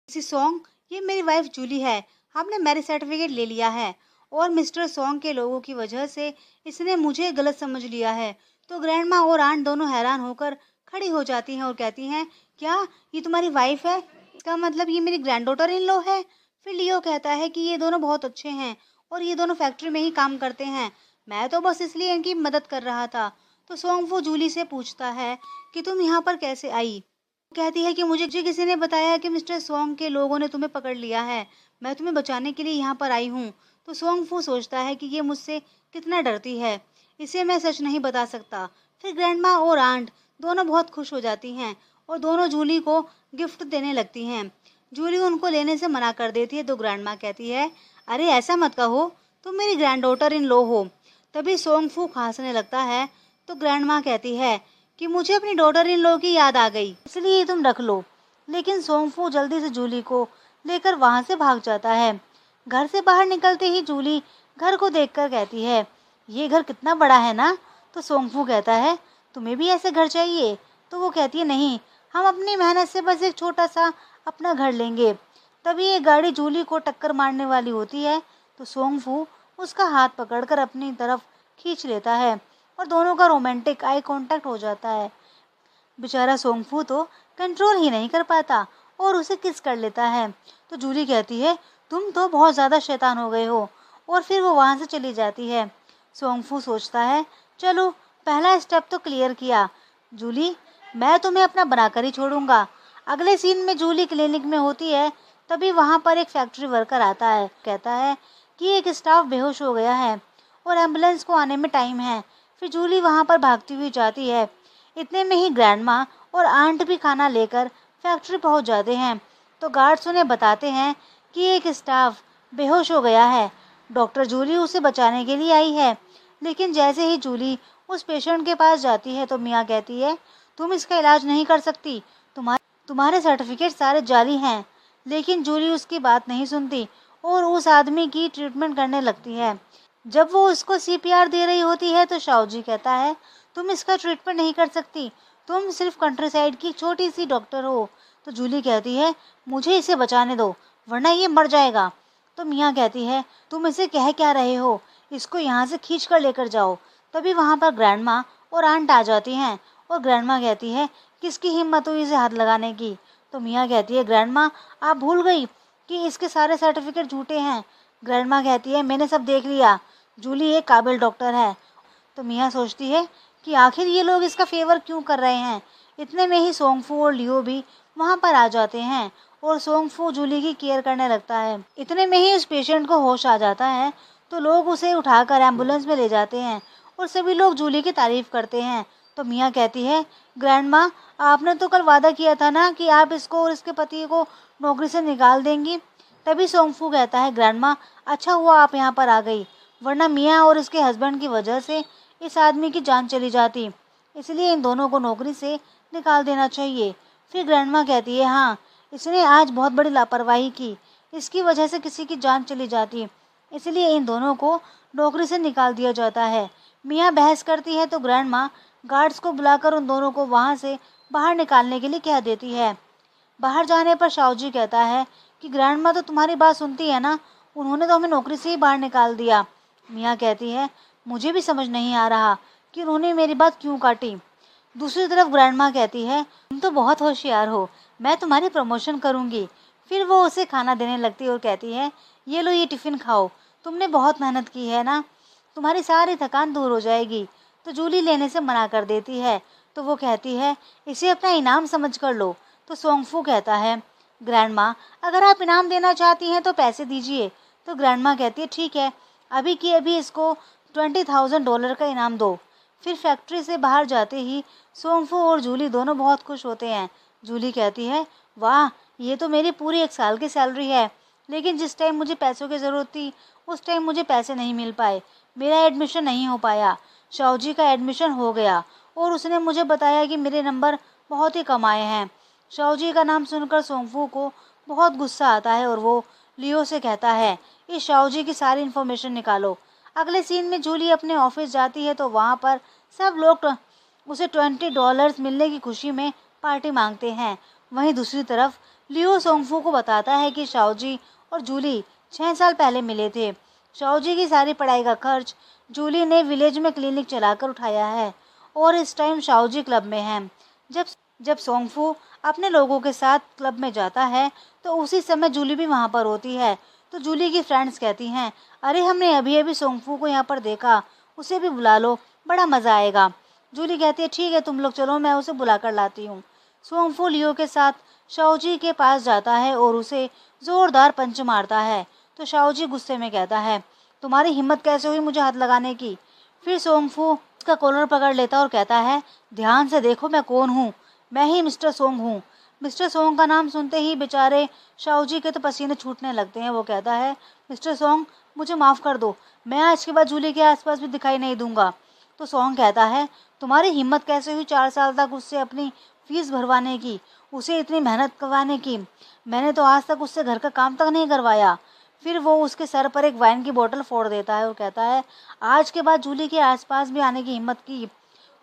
मिसेस सॉन्ग, ये मेरी वाइफ जूली है। हमने मैरिज सर्टिफिकेट ले लिया है और मिस्टर सॉन्ग के लोगों की वजह से इसने मुझे गलत समझ लिया है। तो ग्रैंड माँ और आंट दोनों हैरान होकर खड़ी हो जाती हैं और कहती हैं, क्या ये तुम्हारी वाइफ है? इसका मतलब ये मेरी ग्रैंड डॉटर इन लॉ है। फिर लियो कहता है कि ये दोनों बहुत अच्छे हैं और ये दोनों फैक्ट्री में ही काम करते हैं। मैं तो बस इसलिए इनकी मदद कर रहा था। तो सोंगफू जूली से पूछता है कि तुम यहाँ पर कैसे आई? कहती है कि मुझे किसी ने बताया कि मिस्टर सोंग के लोगों ने तुम्हें पकड़ लिया है। मैं तुम्हें बचाने के लिए यहाँ पर आई हूँ। तो सोंगफू सोचता है कि ये मुझसे कितना डरती है, इसे मैं सच नहीं बता सकता। फिर ग्रैंडमा और आंट दोनों बहुत खुश हो जाती हैं और दोनों जूली को गिफ्ट देने लगती हैं। जूली उनको लेने से मना कर देती है तो ग्रैंडमा कहती है, अरे ऐसा मत कहो, तुम मेरी ग्रैंड डॉटर इन लॉ हो। तभी सोंगफू खांसने लगता है तो ग्रैंडमा कहती है कि मुझे अपनी डॉटर इन लॉ की याद आ गई, इसलिए तुम रख लो। लेकिन सोंगफू जल्दी से जूली को लेकर वहां से भाग जाता है। घर से बाहर निकलते ही जूली घर को देखकर कहती है, ये घर कितना बड़ा है ना? तो सोंगफू कहता है, तुम्हें भी ऐसे घर चाहिए? तो वो कहती है, नहीं, हम अपनी मेहनत से बस एक छोटा सा अपना घर लेंगे। तभी एक गाड़ी जूली को टक्कर मारने वाली होती है तो सोंगफू उसका हाथ पकड़कर अपनी तरफ खींच लेता है और दोनों का रोमांटिक आई कांटेक्ट हो जाता है। बेचारा सोंगफू तो कंट्रोल ही नहीं कर पाता और उसे किस कर लेता है। तो जूली कहती है, तुम तो बहुत ज़्यादा शैतान हो गए हो, और फिर वो वहाँ से चली जाती है। सोंगफू सोचता है, चलो पहला स्टेप तो क्लियर किया। जूली, मैं तुम्हें अपना बनाकर ही छोड़ूंगा। अगले सीन में जूली क्लिनिक में होती है। तभी वहाँ पर एक फैक्ट्री वर्कर आता है, कहता है कि एक स्टाफ बेहोश हो गया है और एम्बुलेंस को आने में टाइम है। फिर जूली वहाँ पर भागती हुई जाती है। इतने में ही ग्रैंडमा और आंट भी खाना लेकर फैक्ट्री पहुँच जाते हैं। तो गार्ड्स उन्हें बताते हैं कि एक स्टाफ बेहोश हो गया है। डॉक्टर जूली उसे बचाने के लिए आई है। लेकिन जैसे ही जूली उस पेशेंट के पास जाती है तो मिया कहती है, तुम इसका इलाज नहीं कर सकती, तुम्हारे सर्टिफिकेट सारे जाली हैं। लेकिन जूली उसकी बात नहीं सुनती और उस आदमी की ट्रीटमेंट करने लगती है। जब वो उसको सीपीआर दे रही होती है तो शाओजी कहता है, तुम इसका ट्रीटमेंट नहीं कर सकती, तुम सिर्फ कंट्री साइड की छोटी सी डॉक्टर हो। तो जूली कहती है, मुझे इसे बचाने दो वरना ये मर जाएगा। तो मियाँ कहती है, तुम इसे कह क्या रहे हो, इसको यहाँ से खींच कर लेकर जाओ। तभी वहाँ पर ग्रैंडमा और आंट आ जाती हैं और ग्रैंडमा कहती है, किसकी हिम्मत हुई इसे हाथ लगाने की? तो मियाँ कहती है, ग्रैंडमा आप भूल गई कि इसके सारे सर्टिफिकेट झूठे हैं। ग्रैंडमा कहती है, मैंने सब देख लिया, जूली एक काबिल डॉक्टर है। तो मियाँ सोचती है कि आखिर ये लोग इसका फेवर क्यों कर रहे हैं। इतने में ही सोंगफू और लियो भी वहाँ पर आ जाते हैं और सोंगफू जूली की केयर करने लगता है। इतने में ही उस पेशेंट को होश आ जाता है तो लोग उसे उठाकर एम्बुलेंस में ले जाते हैं और सभी लोग जूली की तारीफ करते हैं। तो मियाँ कहती है, ग्रैंडमा आपने तो कल वादा किया था ना कि आप इसको और इसके पति को नौकरी से निकाल देंगी। तभी सोंगफू कहता है, ग्रैंडमा अच्छा हुआ आप यहाँ पर आ गई, वरना मियाँ और इसके हस्बैंड की वजह से इस आदमी की जान चली जाती, इसलिए इन दोनों को नौकरी से निकाल देना चाहिए। फिर ग्रैंडमा कहती है, हाँ इसने आज बहुत बड़ी लापरवाही की, इसकी वजह से किसी की जान चली जाती, इसलिए इन दोनों को नौकरी से निकाल दिया जाता है। मियाँ बहस करती है तो ग्रैंडमा गार्ड्स को बुलाकर उन दोनों को वहाँ से बाहर निकालने के लिए कह देती है। बाहर जाने पर शाओजी कहता है कि ग्रैंडमा तो तुम्हारी बात सुनती है ना, उन्होंने तो हमें नौकरी से ही बाहर निकाल दिया। मियाँ कहती है, मुझे भी समझ नहीं आ रहा कि उन्होंने मेरी बात क्यों काटी। दूसरी तरफ ग्रैंडमा कहती है, तुम तो बहुत होशियार हो, मैं तुम्हारी प्रमोशन करूँगी। फिर वो उसे खाना देने लगती है और कहती है, ये लो ये टिफ़िन खाओ, तुमने बहुत मेहनत की है ना, तुम्हारी सारी थकान दूर हो जाएगी। तो जूली लेने से मना कर देती है तो वो कहती है, इसे अपना इनाम समझ कर लो। तो सोंगफू कहता है, ग्रैंडमा अगर आप इनाम देना चाहती हैं तो पैसे दीजिए। तो ग्रैंडमा कहती है, ठीक है, अभी की अभी इसको $20,000 का इनाम दो। फिर फैक्ट्री से बाहर जाते ही सोंगफू और जूली दोनों बहुत खुश होते हैं। जूली कहती है, वाह ये तो मेरी पूरी एक साल की सैलरी है, लेकिन जिस टाइम मुझे पैसों की ज़रूरत थी उस टाइम मुझे पैसे नहीं मिल पाए, मेरा एडमिशन नहीं हो पाया। शाओजी का एडमिशन हो गया और उसने मुझे बताया कि मेरे नंबर बहुत ही कम आए हैं। शाओजी का नाम सुनकर सोंगफू को बहुत गुस्सा आता है और वो लियो से कहता है, इस शाओजी की सारी इन्फॉर्मेशन निकालो। अगले सीन में जूली अपने ऑफिस जाती है तो वहाँ पर सब लोग उसे $20 मिलने की खुशी में पार्टी मांगते हैं। वहीं दूसरी तरफ लियो सोंगफू को बताता है कि शाओजी और जूली 6 साल पहले मिले थे। शाओजी की सारी पढ़ाई का खर्च जूली ने विलेज में क्लिनिक चलाकर उठाया है और इस टाइम शाओजी क्लब में है। जब जब सोंगफू अपने लोगों के साथ क्लब में जाता है तो उसी समय जूली भी वहाँ पर होती है। तो जूली की फ्रेंड्स कहती हैं, अरे हमने अभी अभी सोंगफू को यहाँ पर देखा, उसे भी बुला लो, बड़ा मज़ा आएगा। जूली कहती है, ठीक है तुम लोग चलो, मैं उसे बुला कर लाती हूँ। सोंगफू लियो के साथ शाओजी के पास जाता है और उसे जोरदार पंच मारता है। तो शाओजी गुस्से में कहता है, तुम्हारी हिम्मत कैसे हुई मुझे हाथ लगाने की। फिर सोंगफू उसका कॉलर पकड़ लेता और कहता है, ध्यान से देखो मैं कौन हूँ, मैं ही मिस्टर सोंग हूँ। मिस्टर सोंग का नाम सुनते ही बेचारे शाओजी के तो पसीने छूटने लगते हैं। वो कहता है, मिस्टर सोंग मुझे माफ़ कर दो, मैं आज के बाद जूली के आसपास भी दिखाई नहीं दूंगा। तो सोंग कहता है, तुम्हारी हिम्मत कैसे हुई 4 साल तक उससे अपनी फीस भरवाने की, उसे इतनी मेहनत करवाने की, मैंने तो आज तक उससे घर का काम तक नहीं करवाया। फिर वो उसके सर पर एक वाइन की बोतल फोड़ देता है और कहता है, आज के बाद जूली के आसपास भी आने की हिम्मत की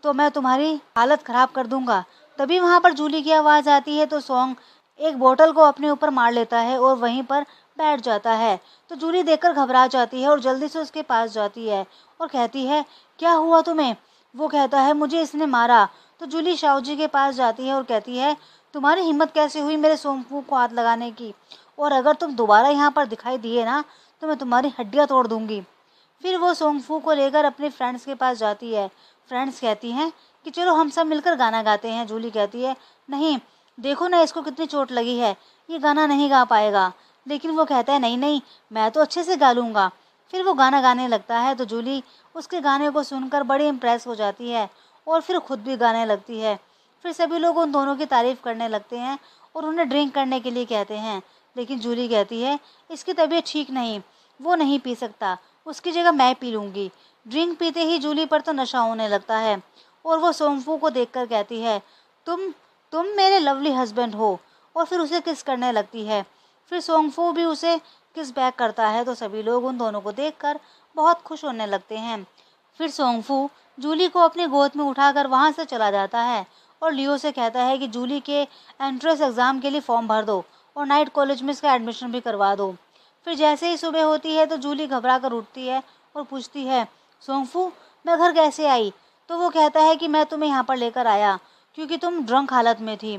तो मैं तुम्हारी हालत खराब कर दूंगा। तभी वहाँ पर जूली की आवाज़ आती है तो सोंग एक बोतल को अपने ऊपर मार लेता है और वहीं पर बैठ जाता है। तो जूली देखकर घबरा जाती है और जल्दी से उसके पास जाती है और कहती है, क्या हुआ तुम्हें। वो कहता है, मुझे इसने मारा। तो जूली शाओजी के पास जाती है और कहती है, तुम्हारी हिम्मत कैसे हुई मेरे सोंगफू को हाथ लगाने की, और अगर तुम दोबारा यहाँ पर दिखाई दिए ना तो मैं तुम्हारी हड्डियाँ तोड़ दूंगी। फिर वो सोंगफू को लेकर अपने फ्रेंड्स के पास जाती है। फ्रेंड्स कहती हैं कि चलो हम सब मिलकर गाना गाते हैं। जूली कहती है, नहीं, देखो ना इसको कितनी चोट लगी है, ये गाना नहीं गा पाएगा। लेकिन वो कहता है, नहीं नहीं, मैं तो अच्छे से गा लूँगा। फिर वो गाना गाने लगता है तो जूली उसके गाने को सुनकर बड़ी इम्प्रेस हो जाती है और फिर खुद भी गाने लगती है। फिर सभी लोग उन दोनों की तारीफ़ करने लगते हैं और उन्हें ड्रिंक करने के लिए कहते हैं। लेकिन जूली कहती है, इसकी तबीयत ठीक नहीं, वो नहीं पी सकता, उसकी जगह मैं पी लूँगी। ड्रिंक पीते ही जूली पर तो नशा होने लगता है और वो सोंगफू को देखकर कहती है, तुम तुम मेरे लवली हस्बैंड हो, और फिर उसे किस करने लगती है। फिर सोंगफू भी उसे किस बैक करता है तो सभी लोग उन दोनों को देखकर बहुत खुश होने लगते हैं। फिर सोंगफू जूली को अपनी गोद में उठाकर वहाँ से चला जाता है और लियो से कहता है कि जूली के एंट्रेंस एग्ज़ाम के लिए फॉर्म भर दो और नाइट कॉलेज में इसका एडमिशन भी करवा दो। फिर जैसे ही सुबह होती है तो जूली घबरा कर उठती है और पूछती है, सोंगफू मैं घर कैसे आई। तो वो कहता है कि मैं तुम्हें यहाँ पर लेकर आया क्योंकि तुम ड्रंक हालत में थी।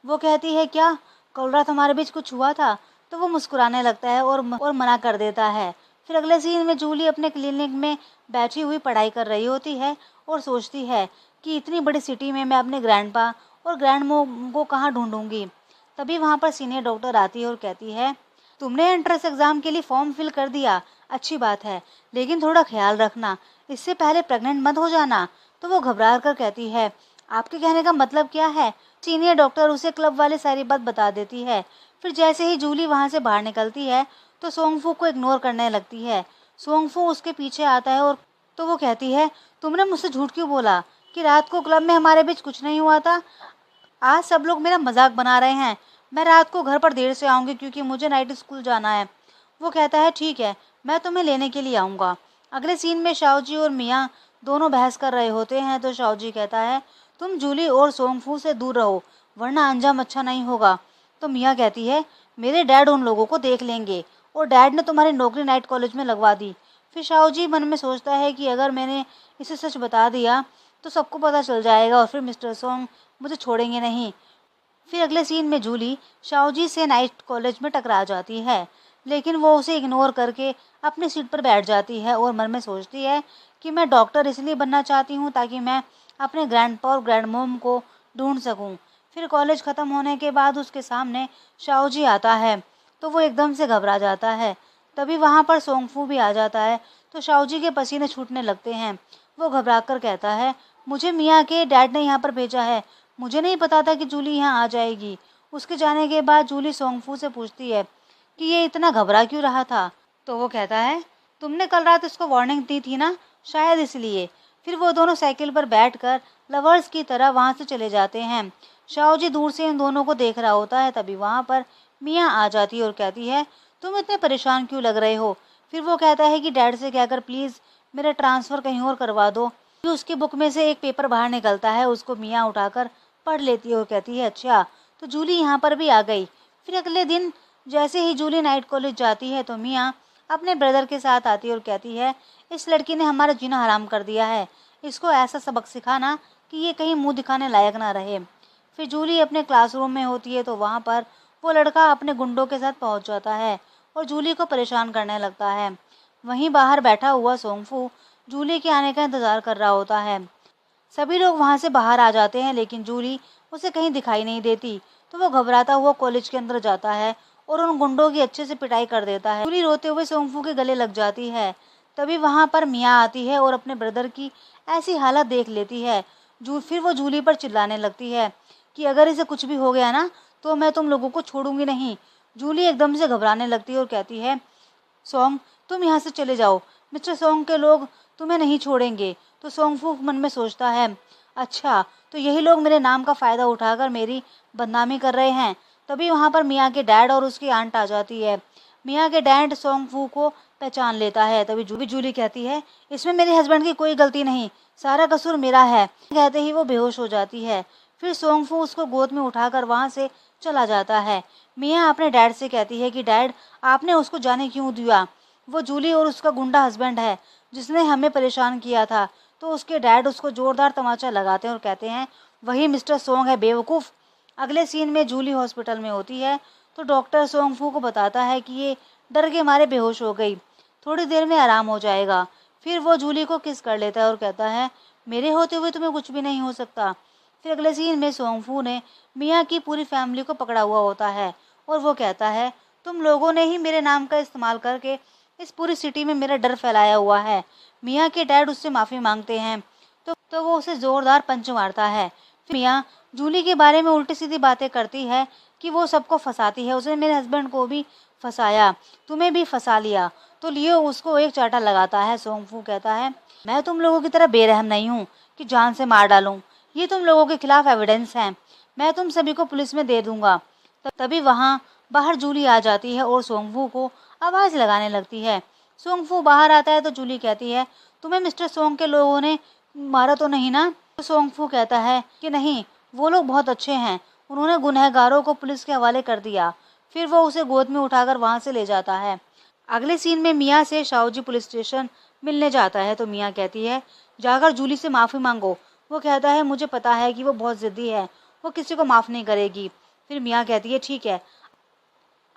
वो कहती है, क्या कल रात हमारे बीच कुछ हुआ था। तो वो मुस्कुराने लगता है और मना कर देता है। फिर अगले सीन में जूली अपने क्लिनिक में बैठी हुई पढ़ाई कर रही होती है और सोचती है कि इतनी बड़ी सिटी में मैं अपने ग्रैंडपा और ग्रैंडमॉम को कहाँ ढूंढूंगी। तभी वहाँ पर सीनियर डॉक्टर आती है और कहती है, तुमने एंट्रेंस एग्ज़ाम के लिए फॉर्म फिल कर दिया, अच्छी बात है, लेकिन थोड़ा ख्याल रखना, इससे पहले प्रेग्नेंट मत हो जाना। तो वो घबरा कर कहती है, आपके कहने का मतलब क्या है। सीनियर डॉक्टर उसे क्लब वाले सारी बात बता देती है। फिर जैसे ही जूली वहाँ से बाहर निकलती है तो सोंगफू को इग्नोर करने लगती है। सोंगफू उसके पीछे आता है और तो वो कहती है, तुमने मुझसे झूठ क्यों बोला कि रात को क्लब में हमारे बीच कुछ नहीं हुआ था। आज सब लोग मेरा मजाक बना रहे हैं। मैं रात को घर पर देर से आऊँगी क्योंकि मुझे नाइट स्कूल जाना है। वो कहता है, ठीक है, मैं तुम्हें लेने के लिए आऊँगा। अगले सीन में शाओजी और मियाँ दोनों बहस कर रहे होते हैं तो शाओजी कहता है, तुम जूली और सोंगफू से दूर रहो वरना अंजाम अच्छा नहीं होगा। तो मियाँ कहती है, मेरे डैड उन लोगों को देख लेंगे और डैड ने तुम्हारी नौकरी नाइट कॉलेज में लगवा दी। फिर शाओजी मन में सोचता है कि अगर मैंने इसे सच बता दिया तो सबको पता चल जाएगा और फिर मिस्टर सोंग मुझे छोड़ेंगे नहीं। फिर अगले सीन में जूली शाओजी से नाइट कॉलेज में टकरा जाती है, लेकिन वो उसे इग्नोर करके अपनी सीट पर बैठ जाती है और मन में सोचती है कि मैं डॉक्टर इसलिए बनना चाहती हूँ ताकि मैं अपने ग्रैंडपा और ग्रैंडमॉम को ढूंढ सकूँ। फिर कॉलेज ख़त्म होने के बाद उसके सामने शाओजी आता है तो वो एकदम से घबरा जाता है। तभी वहाँ पर सोंगफू भी आ जाता है तो शाओजी के पसीने छूटने लगते हैं। वो घबरा कर कहता है, मुझे मियाँ के डैड ने यहाँ पर भेजा है, मुझे नहीं पता था कि जूली यहाँ आ जाएगी। उसके जाने के बाद जूली सोंगफू से पूछती है कि ये इतना घबरा क्यों रहा था। तो वो कहता है, तुमने कल रात इसको वार्निंग दी थी ना, शायद इसलिए। फिर वो दोनों साइकिल पर बैठकर लवर्स की तरह वहाँ से चले जाते हैं। शाओजी दूर से इन दोनों को देख रहा होता है। तभी वहाँ पर मियाँ आ जाती है और कहती है, तुम इतने परेशान क्यों लग रहे हो। फिर वो कहता है कि डैड से कहकर प्लीज़ मेरा ट्रांसफ़र कहीं और करवा दो। फिर उसकी बुक में से एक पेपर बाहर निकलता है, उसको मियाँ उठाकर पढ़ लेती है और कहती है, अच्छा तो जूली यहाँ पर भी आ गई। फिर अगले दिन जैसे ही जूली नाइट कॉलेज जाती है तो मिया अपने ब्रदर के साथ आती है और कहती है, इस लड़की ने हमारा जीना हराम कर दिया है, इसको ऐसा सबक सिखाना कि ये कहीं मुंह दिखाने लायक ना रहे। फिर जूली अपने क्लासरूम में होती है तो वहाँ पर वो लड़का अपने गुंडों के साथ पहुँच जाता है और जूली को परेशान करने लगता है। वहीं बाहर बैठा हुआ सोंगफू जूली के आने का इंतजार कर रहा होता है। सभी लोग वहाँ से बाहर आ जाते हैं लेकिन जूली उसे कहीं दिखाई नहीं देती, तो वो घबराता हुआ कॉलेज के अंदर जाता है और उन गुंडों की अच्छे से पिटाई कर देता है। जूली रोते हुए सोंगफू के गले लग जाती है। तभी वहाँ पर मिया आती है और अपने ब्रदर की ऐसी हालत देख लेती है। फिर वो जूली पर चिल्लाने लगती है कि अगर इसे कुछ भी हो गया ना तो मैं तुम लोगों को छोड़ूंगी नहीं। जूली एकदम से घबराने लगती है और कहती है, सोंग तुम यहाँ से चले जाओ, मिस्टर सोंग के लोग तुम्हें नहीं छोड़ेंगे। तो सोंगफू मन में सोचता है, अच्छा तो यही लोग मेरे नाम का फ़ायदा उठाकर मेरी बदनामी कर रहे हैं। तभी वहाँ पर मिया के डैड और उसकी आंट आ जाती है। मिया के डैड सोंगफू को पहचान लेता है। तभी जूली कहती है, इसमें मेरे हस्बैंड की कोई गलती नहीं, सारा कसूर मेरा है। कहते ही वो बेहोश हो जाती है। फिर सोंगफू उसको गोद में उठाकर वहाँ से चला जाता है। मिया अपने डैड से कहती है कि डैड आपने उसको जाने क्यों दिया, वो जूली और उसका गुंडा हस्बैंड है जिसने हमें परेशान किया था। तो उसके डैड उसको जोरदार तमाचा लगाते हैं और कहते हैं, वही मिस्टर सोंग है बेवकूफ़। अगले सीन में जूली हॉस्पिटल में होती है तो डॉक्टर सोंगफू को बताता है कि ये डर के मारे बेहोश हो गई, थोड़ी देर में आराम हो जाएगा। फिर वो जूली को किस कर लेता है और कहता है, मेरे होते हुए तुम्हें कुछ भी नहीं हो सकता। फिर अगले सीन में सोंगफू ने मिया की पूरी फैमिली को पकड़ा हुआ होता है और वो कहता है, तुम लोगों ने ही मेरे नाम का इस्तेमाल करके इस पूरी सिटी में मेरा डर फैलाया हुआ है। मिया के डैड उससे माफ़ी मांगते हैं तो वो उसे ज़ोरदार पंच मारता है। फिर मिया जूली के बारे में उल्टी सीधी बातें करती है कि वो सबको फंसाती है, उसने मेरे हस्बैंड को भी फंसाया, तुम्हें भी फंसा लिया। तो लियो उसको एक चाटा लगाता है। सोंगफू कहता है, मैं तुम लोगों की तरह बेरहम नहीं हूँ कि जान से मार डालूं, ये तुम लोगों के खिलाफ एविडेंस है, मैं तुम सभी को पुलिस में दे दूंगा। तभी वहाँ बाहर जूली आ जाती है और सोंगफू को आवाज़ लगाने लगती है। सोंगफू बाहर आता है तो जूली कहती है, तुम्हें मिस्टर सोंग के लोगों ने मारा तो नहीं ना? तो सोंगफू कहता है कि नहीं, वो लोग बहुत अच्छे हैं, उन्होंने गुनहगारों को पुलिस के हवाले कर दिया। फिर वो उसे गोद में उठाकर वहाँ से ले जाता है। अगले सीन में मिया से शाओजी पुलिस स्टेशन मिलने जाता है तो मिया कहती है, जाकर जूली से माफ़ी मांगो। वो कहता है, मुझे पता है कि वो बहुत ज़िद्दी है, वो किसी को माफ़ नहीं करेगी। फिर मिया कहती है, ठीक है,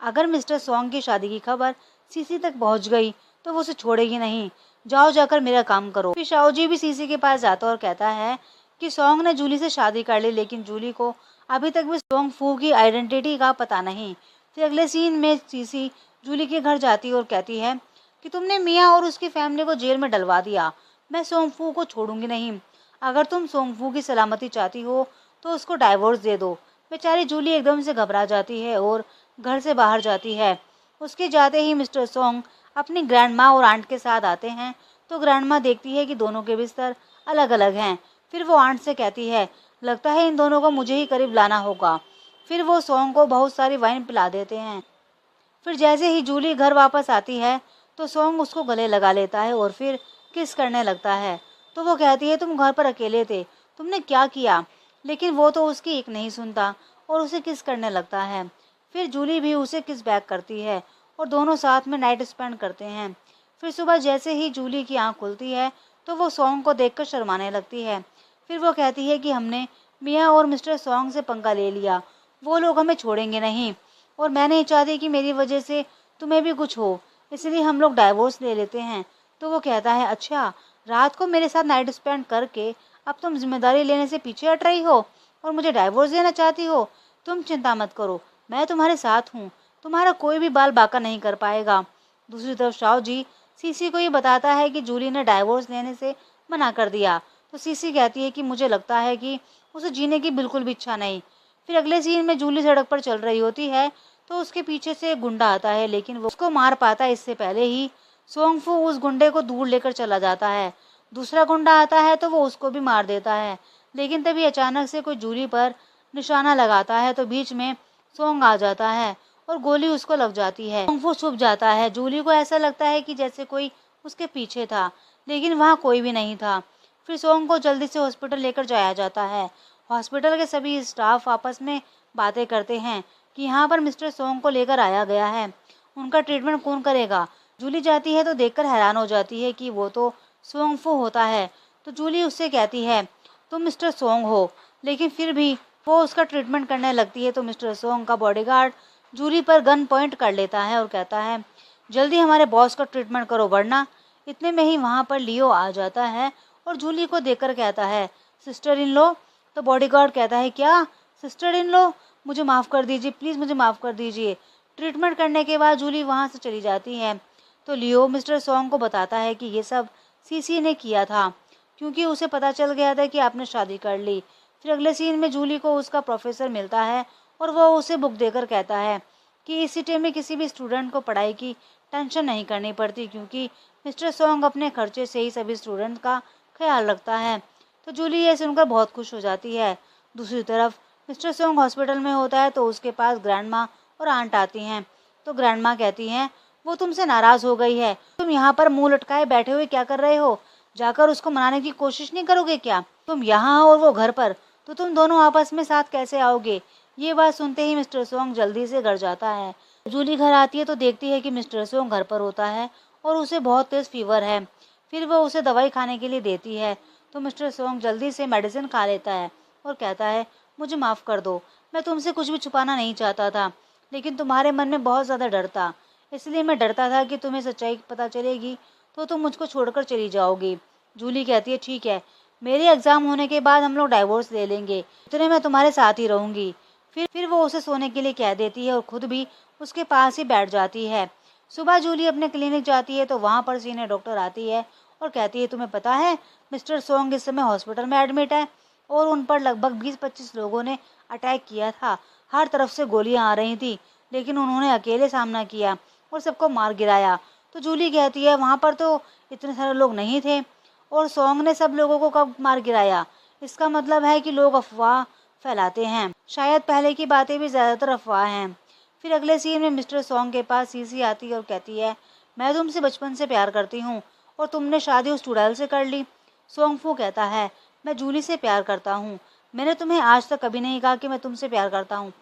अगर मिस्टर सोंग की शादी की खबर सीसी तक पहुंच गई तो वो उसे छोड़ेगी नहीं, जाओ जाकर मेरा काम करो। फिर शाओजी भी सीसी के पास जाता और कहता है कि सोंग ने जूली से शादी कर ली लेकिन जूली को अभी तक भी सोंग फू की आइडेंटिटी का पता नहीं। फिर अगले सीन में सीसी जूली के घर जाती और कहती है कि तुमने मिया और उसकी फैमिली को जेल में डलवा दिया, मैं सोंग फू को छोड़ूंगी नहीं। अगर तुम सोंग फू की सलामती चाहती हो तो उसको डाइवोर्स दे दो। बेचारी जूली एकदम से घबरा जाती है और घर से बाहर जाती है। उसके जाते ही मिस्टर सोंग अपनी ग्रैंड माँ और आंट के साथ आते हैं तो ग्रैंड माँ देखती है कि दोनों के बिस्तर अलग अलग हैं। फिर वो आंट से कहती है, लगता है इन दोनों को मुझे ही करीब लाना होगा। फिर वो सोंग को बहुत सारी वाइन पिला देते हैं। फिर जैसे ही जूली घर वापस आती है तो सोंग उसको गले लगा लेता है और फिर किस करने लगता है। तो वो कहती है, तुम घर पर अकेले थे, तुमने क्या किया? लेकिन वो तो उसकी एक नहीं सुनता और उसे किस करने लगता है। फिर जूली भी उसे किस बैक करती है और दोनों साथ में नाइट स्पेंड करते हैं। फिर सुबह जैसे ही जूली की आंख खुलती है तो वो सोंग को देखकर शर्माने लगती है। फिर वो कहती है कि हमने मिया और मिस्टर सोंग से पंगा ले लिया, वो लोग हमें छोड़ेंगे नहीं और मैं नहीं चाहती कि मेरी वजह से तुम्हें भी कुछ हो, इसलिए हम लोग डाइवोर्स ले लेते हैं। तो वो कहता है, अच्छा, रात को मेरे साथ नाइट स्पेंड करके अब तुम जिम्मेदारी लेने से पीछे हट रही हो और मुझे डाइवोर्स देना चाहती हो? तुम चिंता मत करो, मैं तुम्हारे साथ हूँ, तुम्हारा कोई भी बाल बाका नहीं कर पाएगा। दूसरी तरफ शाओ जी सीसी को ये बताता है कि जूली ने डाइवोर्स लेने से मना कर दिया। तो सीसी कहती है कि मुझे लगता है कि उसे जीने की बिल्कुल भी इच्छा नहीं। फिर अगले सीन में जूली सड़क पर चल रही होती है तो उसके पीछे से एक गुंडा आता है लेकिन वो उसको मार पाता है इससे पहले ही सोंगफू उस गुंडे को दूर लेकर चला जाता है। दूसरा गुंडा आता है तो वो उसको भी मार देता है लेकिन तभी अचानक से कोई जूली पर निशाना लगाता है तो बीच में सोंग आ जाता है और गोली उसको लग जाती है। सोंगफू छुप जाता है। जूली को ऐसा लगता है कि जैसे कोई उसके पीछे था लेकिन वहाँ कोई भी नहीं था। फिर सोंग को जल्दी से हॉस्पिटल लेकर जाया जाता है। हॉस्पिटल के सभी स्टाफ आपस में बातें करते हैं कि यहाँ पर मिस्टर सोंग को लेकर आया गया है, उनका ट्रीटमेंट कौन करेगा। जूली जाती है तो देखकर हैरान हो जाती है कि वो तो सोंग फू होता है। तो जूली उससे कहती है तुम मिस्टर सोंग हो, लेकिन फिर भी वो उसका ट्रीटमेंट करने लगती है। तो मिस्टर सोंग का बॉडीगार्ड जूली पर गन पॉइंट कर लेता है और कहता है जल्दी हमारे बॉस का ट्रीटमेंट करो वरना। इतने में ही वहाँ पर लियो आ जाता है और जूली को देखकर कहता है सिस्टर इन लो। तो बॉडीगार्ड कहता है क्या सिस्टर इन लो, मुझे माफ़ कर दीजिए, प्लीज़ मुझे माफ़ कर दीजिए। ट्रीटमेंट करने के बाद जूली वहाँ से चली जाती है। तो लियो मिस्टर सोंग को बताता है कि ये सब सीसी ने किया था, क्योंकि उसे पता चल गया था कि आपने शादी कर ली। फिर अगले सीन में जूली को उसका प्रोफेसर मिलता है और वो उसे बुक देकर कहता है कि इस सिटी में किसी भी स्टूडेंट को पढ़ाई की टेंशन नहीं करनी पड़ती, क्योंकि मिस्टर सोंग अपने खर्चे से ही सभी स्टूडेंट का ख्याल रखता है। तो जूली ये सुनकर बहुत खुश हो जाती है। दूसरी तरफ मिस्टर सोंग हॉस्पिटल में होता है तो उसके पास ग्रैंड माँ और आंट आती हैं। तो ग्रैंड माँ कहती हैं वो तुमसे नाराज़ हो गई है, तुम यहाँ पर मुंह लटकाए बैठे हुए क्या कर रहे हो, जाकर उसको मनाने की कोशिश नहीं करोगे क्या। तुम यहाँ और वो घर पर, तो तुम दोनों आपस में साथ कैसे आओगे। ये बात सुनते ही मिस्टर सोंग जल्दी से घर जाता है। जूली घर आती है तो देखती है कि मिस्टर सोंग घर पर होता है और उसे बहुत तेज फीवर है। फिर वो उसे दवाई खाने के लिए देती है। तो मिस्टर सोंग जल्दी से मेडिसिन खा लेता है और कहता है मुझे माफ़ कर दो, मैं तुमसे कुछ भी छुपाना नहीं चाहता था, लेकिन तुम्हारे मन में बहुत ज़्यादा डर था, इसलिए मैं डरता था कि तुम्हें सच्चाई पता चलेगी तो तुम मुझको छोड़कर चली जाओगी। जूली कहती है ठीक है, मेरे एग्ज़ाम होने के बाद हम लोग डाइवोर्स ले लेंगे, इतने मैं तुम्हारे साथ ही रहूँगी। फिर वो उसे सोने के लिए कह देती है और खुद भी उसके पास ही बैठ जाती है। सुबह जूली अपने क्लिनिक जाती है तो वहाँ पर सीनियर डॉक्टर आती है और कहती है तुम्हें पता है मिस्टर सोंग इस समय हॉस्पिटल में एडमिट है और उन पर लगभग 20-25 लोगों ने अटैक किया था। हर तरफ से गोलियां आ रही थी, लेकिन उन्होंने अकेले सामना किया और सबको मार गिराया। तो जूली कहती है वहाँ पर तो इतने सारे लोग नहीं थे और सोंग ने सब लोगों को कब मार गिराया। इसका मतलब है कि लोग अफवाह फैलाते हैं, शायद पहले की बातें भी ज़्यादातर अफवाह हैं। फिर अगले सीन में मिस्टर सोंग के पास सीसी आती है और कहती है मैं तुमसे बचपन से प्यार करती हूँ और तुमने शादी उस चुड़ैल से कर ली। सोंग फू कहता है मैं जूली से प्यार करता हूँ, मैंने तुम्हें आज तक कभी नहीं कहा कि मैं तुमसे प्यार करता हूँ।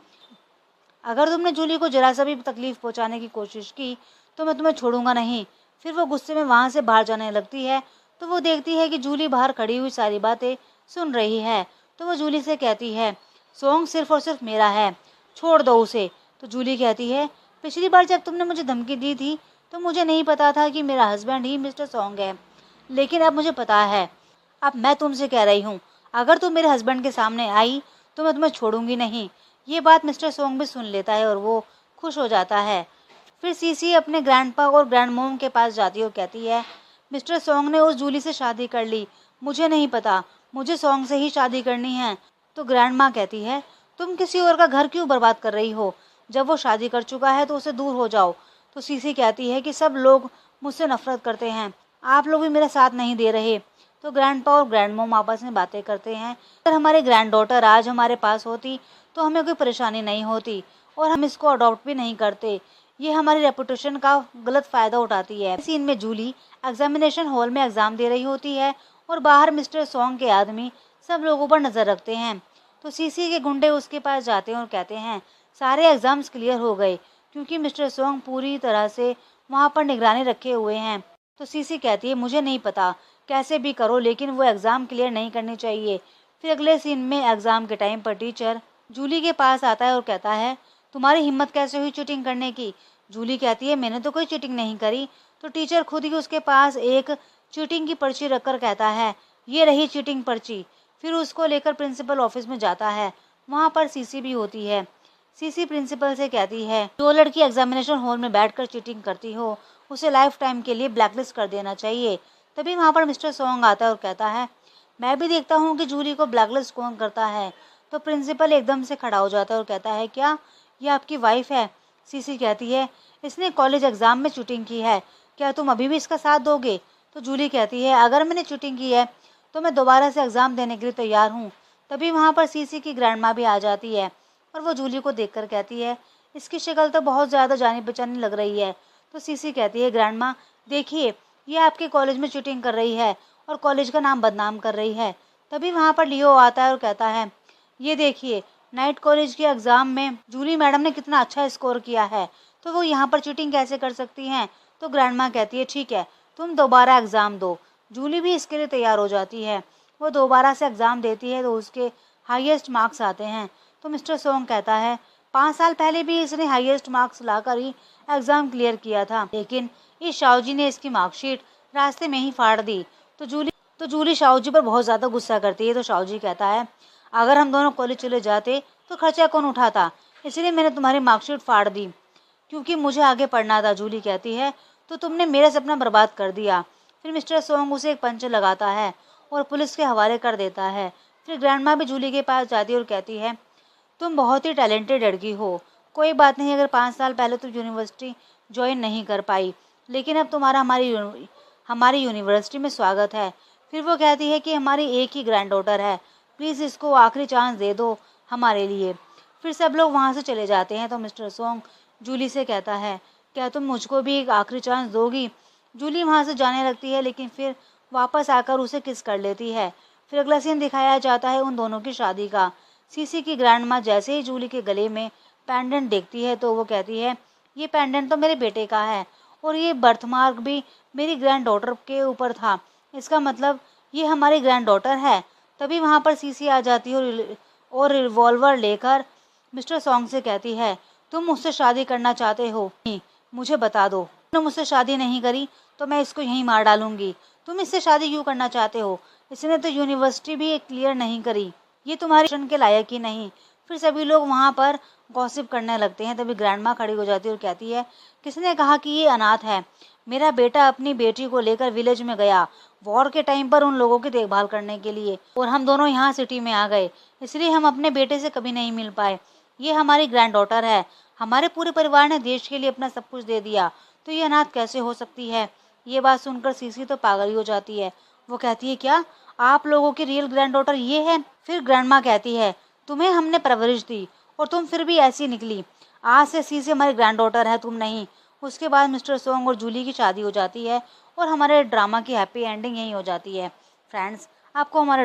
अगर तुमने जूली को जरा सा भी तकलीफ पहुँचाने की कोशिश की तो मैं तुम्हें छोड़ूंगा नहीं। फिर वो गुस्से में वहाँ से बाहर जाने लगती है तो वो देखती है कि जूली बाहर खड़ी हुई सारी बातें सुन रही है। तो वो जूली से कहती है सोंग सिर्फ और सिर्फ मेरा है, छोड़ दो उसे। तो जूली कहती है पिछली बार जब तुमने मुझे धमकी दी थी तो मुझे नहीं पता था कि मेरा हस्बैंड ही मिस्टर सोंग है, लेकिन अब मुझे पता है। अब मैं तुमसे कह रही हूँ अगर तुम मेरे हस्बैंड के सामने आई तो मैं तुम्हें छोड़ूंगी नहीं। ये बात मिस्टर सोंग भी सुन लेता है और वो खुश हो जाता है। फिर सीसी अपने ग्रैंडपा और ग्रैंड मोम के पास जाती है और कहती है मिस्टर सोंग ने उस जूली से शादी कर ली, मुझे नहीं पता, मुझे सोंग से ही शादी करनी है। तो ग्रैंड माँ कहती है तुम किसी और का घर क्यों बर्बाद कर रही हो, जब वो शादी कर चुका है तो उसे दूर हो जाओ। तो सीसी कहती है कि सब लोग मुझसे नफरत करते हैं, आप लोग भी मेरा साथ नहीं दे रहे। तो ग्रैंडपा और ग्रैंड मोम आपस में बातें करते हैं अगर हमारी ग्रैंड डॉटर आज हमारे पास होती तो हमें कोई परेशानी नहीं होती और हम इसको अडॉप्ट भी नहीं करते, ये हमारी रेपुटेशन का गलत फ़ायदा उठाती है। सीन में जूली एग्जामिनेशन हॉल में एग्ज़ाम दे रही होती है और बाहर मिस्टर सोंग के आदमी सब लोगों पर नज़र रखते हैं। तो सीसी के गुंडे उसके पास जाते हैं और कहते हैं सारे एग्ज़ाम्स क्लियर हो गए, क्योंकि मिस्टर सोंग पूरी तरह से वहाँ पर निगरानी रखे हुए हैं। तो सीसी कहती है मुझे नहीं पता, कैसे भी करो लेकिन वो एग्ज़ाम क्लियर नहीं करनी चाहिए। फिर अगले सीन में एग्ज़ाम के टाइम पर टीचर जूली के पास आता है और कहता है तुम्हारी हिम्मत कैसे हुई चीटिंग करने की। जूली कहती है मैंने तो कोई चीटिंग नहीं करी। तो टीचर खुद ही उसके पास एक चीटिंग की पर्ची रखकर कहता है ये रही चीटिंग पर्ची। फिर उसको लेकर प्रिंसिपल ऑफिस में जाता है, वहाँ पर सीसी भी होती है। सीसी प्रिंसिपल से कहती है जो लड़की एग्जामिनेशन हॉल में बैठकर चीटिंग करती हो उसे लाइफ टाइम के लिए ब्लैकलिस्ट कर देना चाहिए। तभी वहाँ पर मिस्टर सोंग आता है और कहता है मैं भी देखता हूँ कि जूली को ब्लैकलिस्ट कौन करता है। तो प्रिंसिपल एकदम से खड़ा हो जाता है और कहता है क्या ये आपकी वाइफ है। सीसी कहती है इसने कॉलेज एग्जाम में चीटिंग की है, क्या तुम अभी भी इसका साथ दोगे। तो जूली कहती है अगर मैंने चीटिंग की है तो मैं दोबारा से एग्ज़ाम देने के लिए तैयार हूँ। तभी वहाँ पर सीसी की ग्रैंड माँ भी आ जाती है और वो जूली को देखकर कहती है इसकी शक्ल तो बहुत ज़्यादा जानी पहचानी लग रही है। तो सीसी कहती है ग्रैंड माँ देखिए ये आपके कॉलेज में चीटिंग कर रही है और कॉलेज का नाम बदनाम कर रही है। तभी वहाँ पर लियो आता है और कहता है ये देखिए नाइट कॉलेज के एग्जाम में जूली मैडम ने कितना अच्छा स्कोर किया है, तो वो यहाँ पर चीटिंग कैसे कर सकती हैं। तो ग्रैंडमा कहती है ठीक है, तुम दोबारा एग्जाम दो। जूली भी इसके लिए तैयार हो जाती है। वो दोबारा से एग्जाम देती है तो उसके हाईएस्ट मार्क्स आते हैं। तो मिस्टर सोंग कहता है 5 साल पहले भी इसने हाईएस्ट मार्क्स लाकर ही एग्जाम क्लियर किया था, लेकिन इस शाओजी ने इसकी मार्कशीट रास्ते में ही फाड़ दी। तो जूली शाओजी पर बहुत ज्यादा गुस्सा करती है। तो शाओजी कहता है अगर हम दोनों कॉलेज चले जाते तो खर्चा कौन उठाता, इसलिए मैंने तुम्हारी मार्कशीट फाड़ दी क्योंकि मुझे आगे पढ़ना था। जूली कहती है तो तुमने मेरा सपना बर्बाद कर दिया। फिर मिस्टर सोंग उसे एक पंच लगाता है और पुलिस के हवाले कर देता है। फिर ग्रैंडमा भी जूली के पास जाती है और कहती है तुम बहुत ही टैलेंटेड लड़की हो, कोई बात नहीं, अगर 5 साल पहले तुम यूनिवर्सिटी ज्वाइन नहीं कर पाई, लेकिन अब तुम्हारा हमारी यूनिवर्सिटी में स्वागत है। फिर वो कहती है कि हमारी एक ही ग्रैंड डॉटर है, प्लीज़ इसको आखिरी चांस दे दो हमारे लिए। फिर सब लोग वहाँ से चले जाते हैं। तो मिस्टर सोंग जूली से कहता है क्या तुम मुझको भी एक आखिरी चांस दोगी। जूली वहाँ से जाने लगती है, लेकिन फिर वापस आकर उसे किस कर लेती है। फिर अगला सीन दिखाया जाता है उन दोनों की शादी का। सीसी की ग्रैंडमा जैसे ही जूली के गले में पेंडेंट देखती है तो वो कहती है ये पेंडेंट तो मेरे बेटे का है और ये बर्थमार्क भी मेरी ग्रैंड डॉटर के ऊपर था, इसका मतलब ये हमारी ग्रैंड डॉटर है। तभी वहाँ पर सीसी आ जाती है और रिवॉल्वर लेकर मिस्टर सॉन्ग से कहती है तुम मुझसे शादी करना चाहते हो, नहीं, मुझे बता दो, तुमने मुझसे शादी नहीं करी तो मैं इसको यहीं मार डालूंगी। तुम इससे शादी क्यों करना चाहते हो, इसने तो यूनिवर्सिटी भी क्लियर नहीं करी, ये तुम्हारे के लायक ही नहीं। फिर सभी लोग वहाँ पर गॉसिप करने लगते हैं। तभी ग्रैंडमा खड़ी हो जाती है और कहती है किसने कहा कि ये अनाथ है, मेरा बेटा अपनी बेटी को लेकर विलेज में गया वॉर के टाइम पर उन लोगों की देखभाल करने के लिए, और हम दोनों यहाँ सिटी में आ गए, इसलिए हम अपने बेटे से कभी नहीं मिल पाए। ये हमारी ग्रैंड डॉटर है, हमारे पूरे परिवार ने देश के लिए अपना सब कुछ दे दिया, तो ये अनाथ कैसे हो सकती है। ये बात सुनकर सीसी तो पागल ही हो जाती है। वो कहती है क्या आप लोगों की रियल ग्रैंड डॉटर ये है। फिर ग्रैंडमा कहती है तुम्हें हमने परवरिश दी और तुम फिर भी ऐसी निकली, आज से सीसी हमारी ग्रैंड डॉटर है, तुम नहीं। उसके बाद मिस्टर सोंग और जूली की शादी हो जाती है और हमारे ड्रामा की हैप्पी एंडिंग यही हो जाती है। फ्रेंड्स, आपको हमारा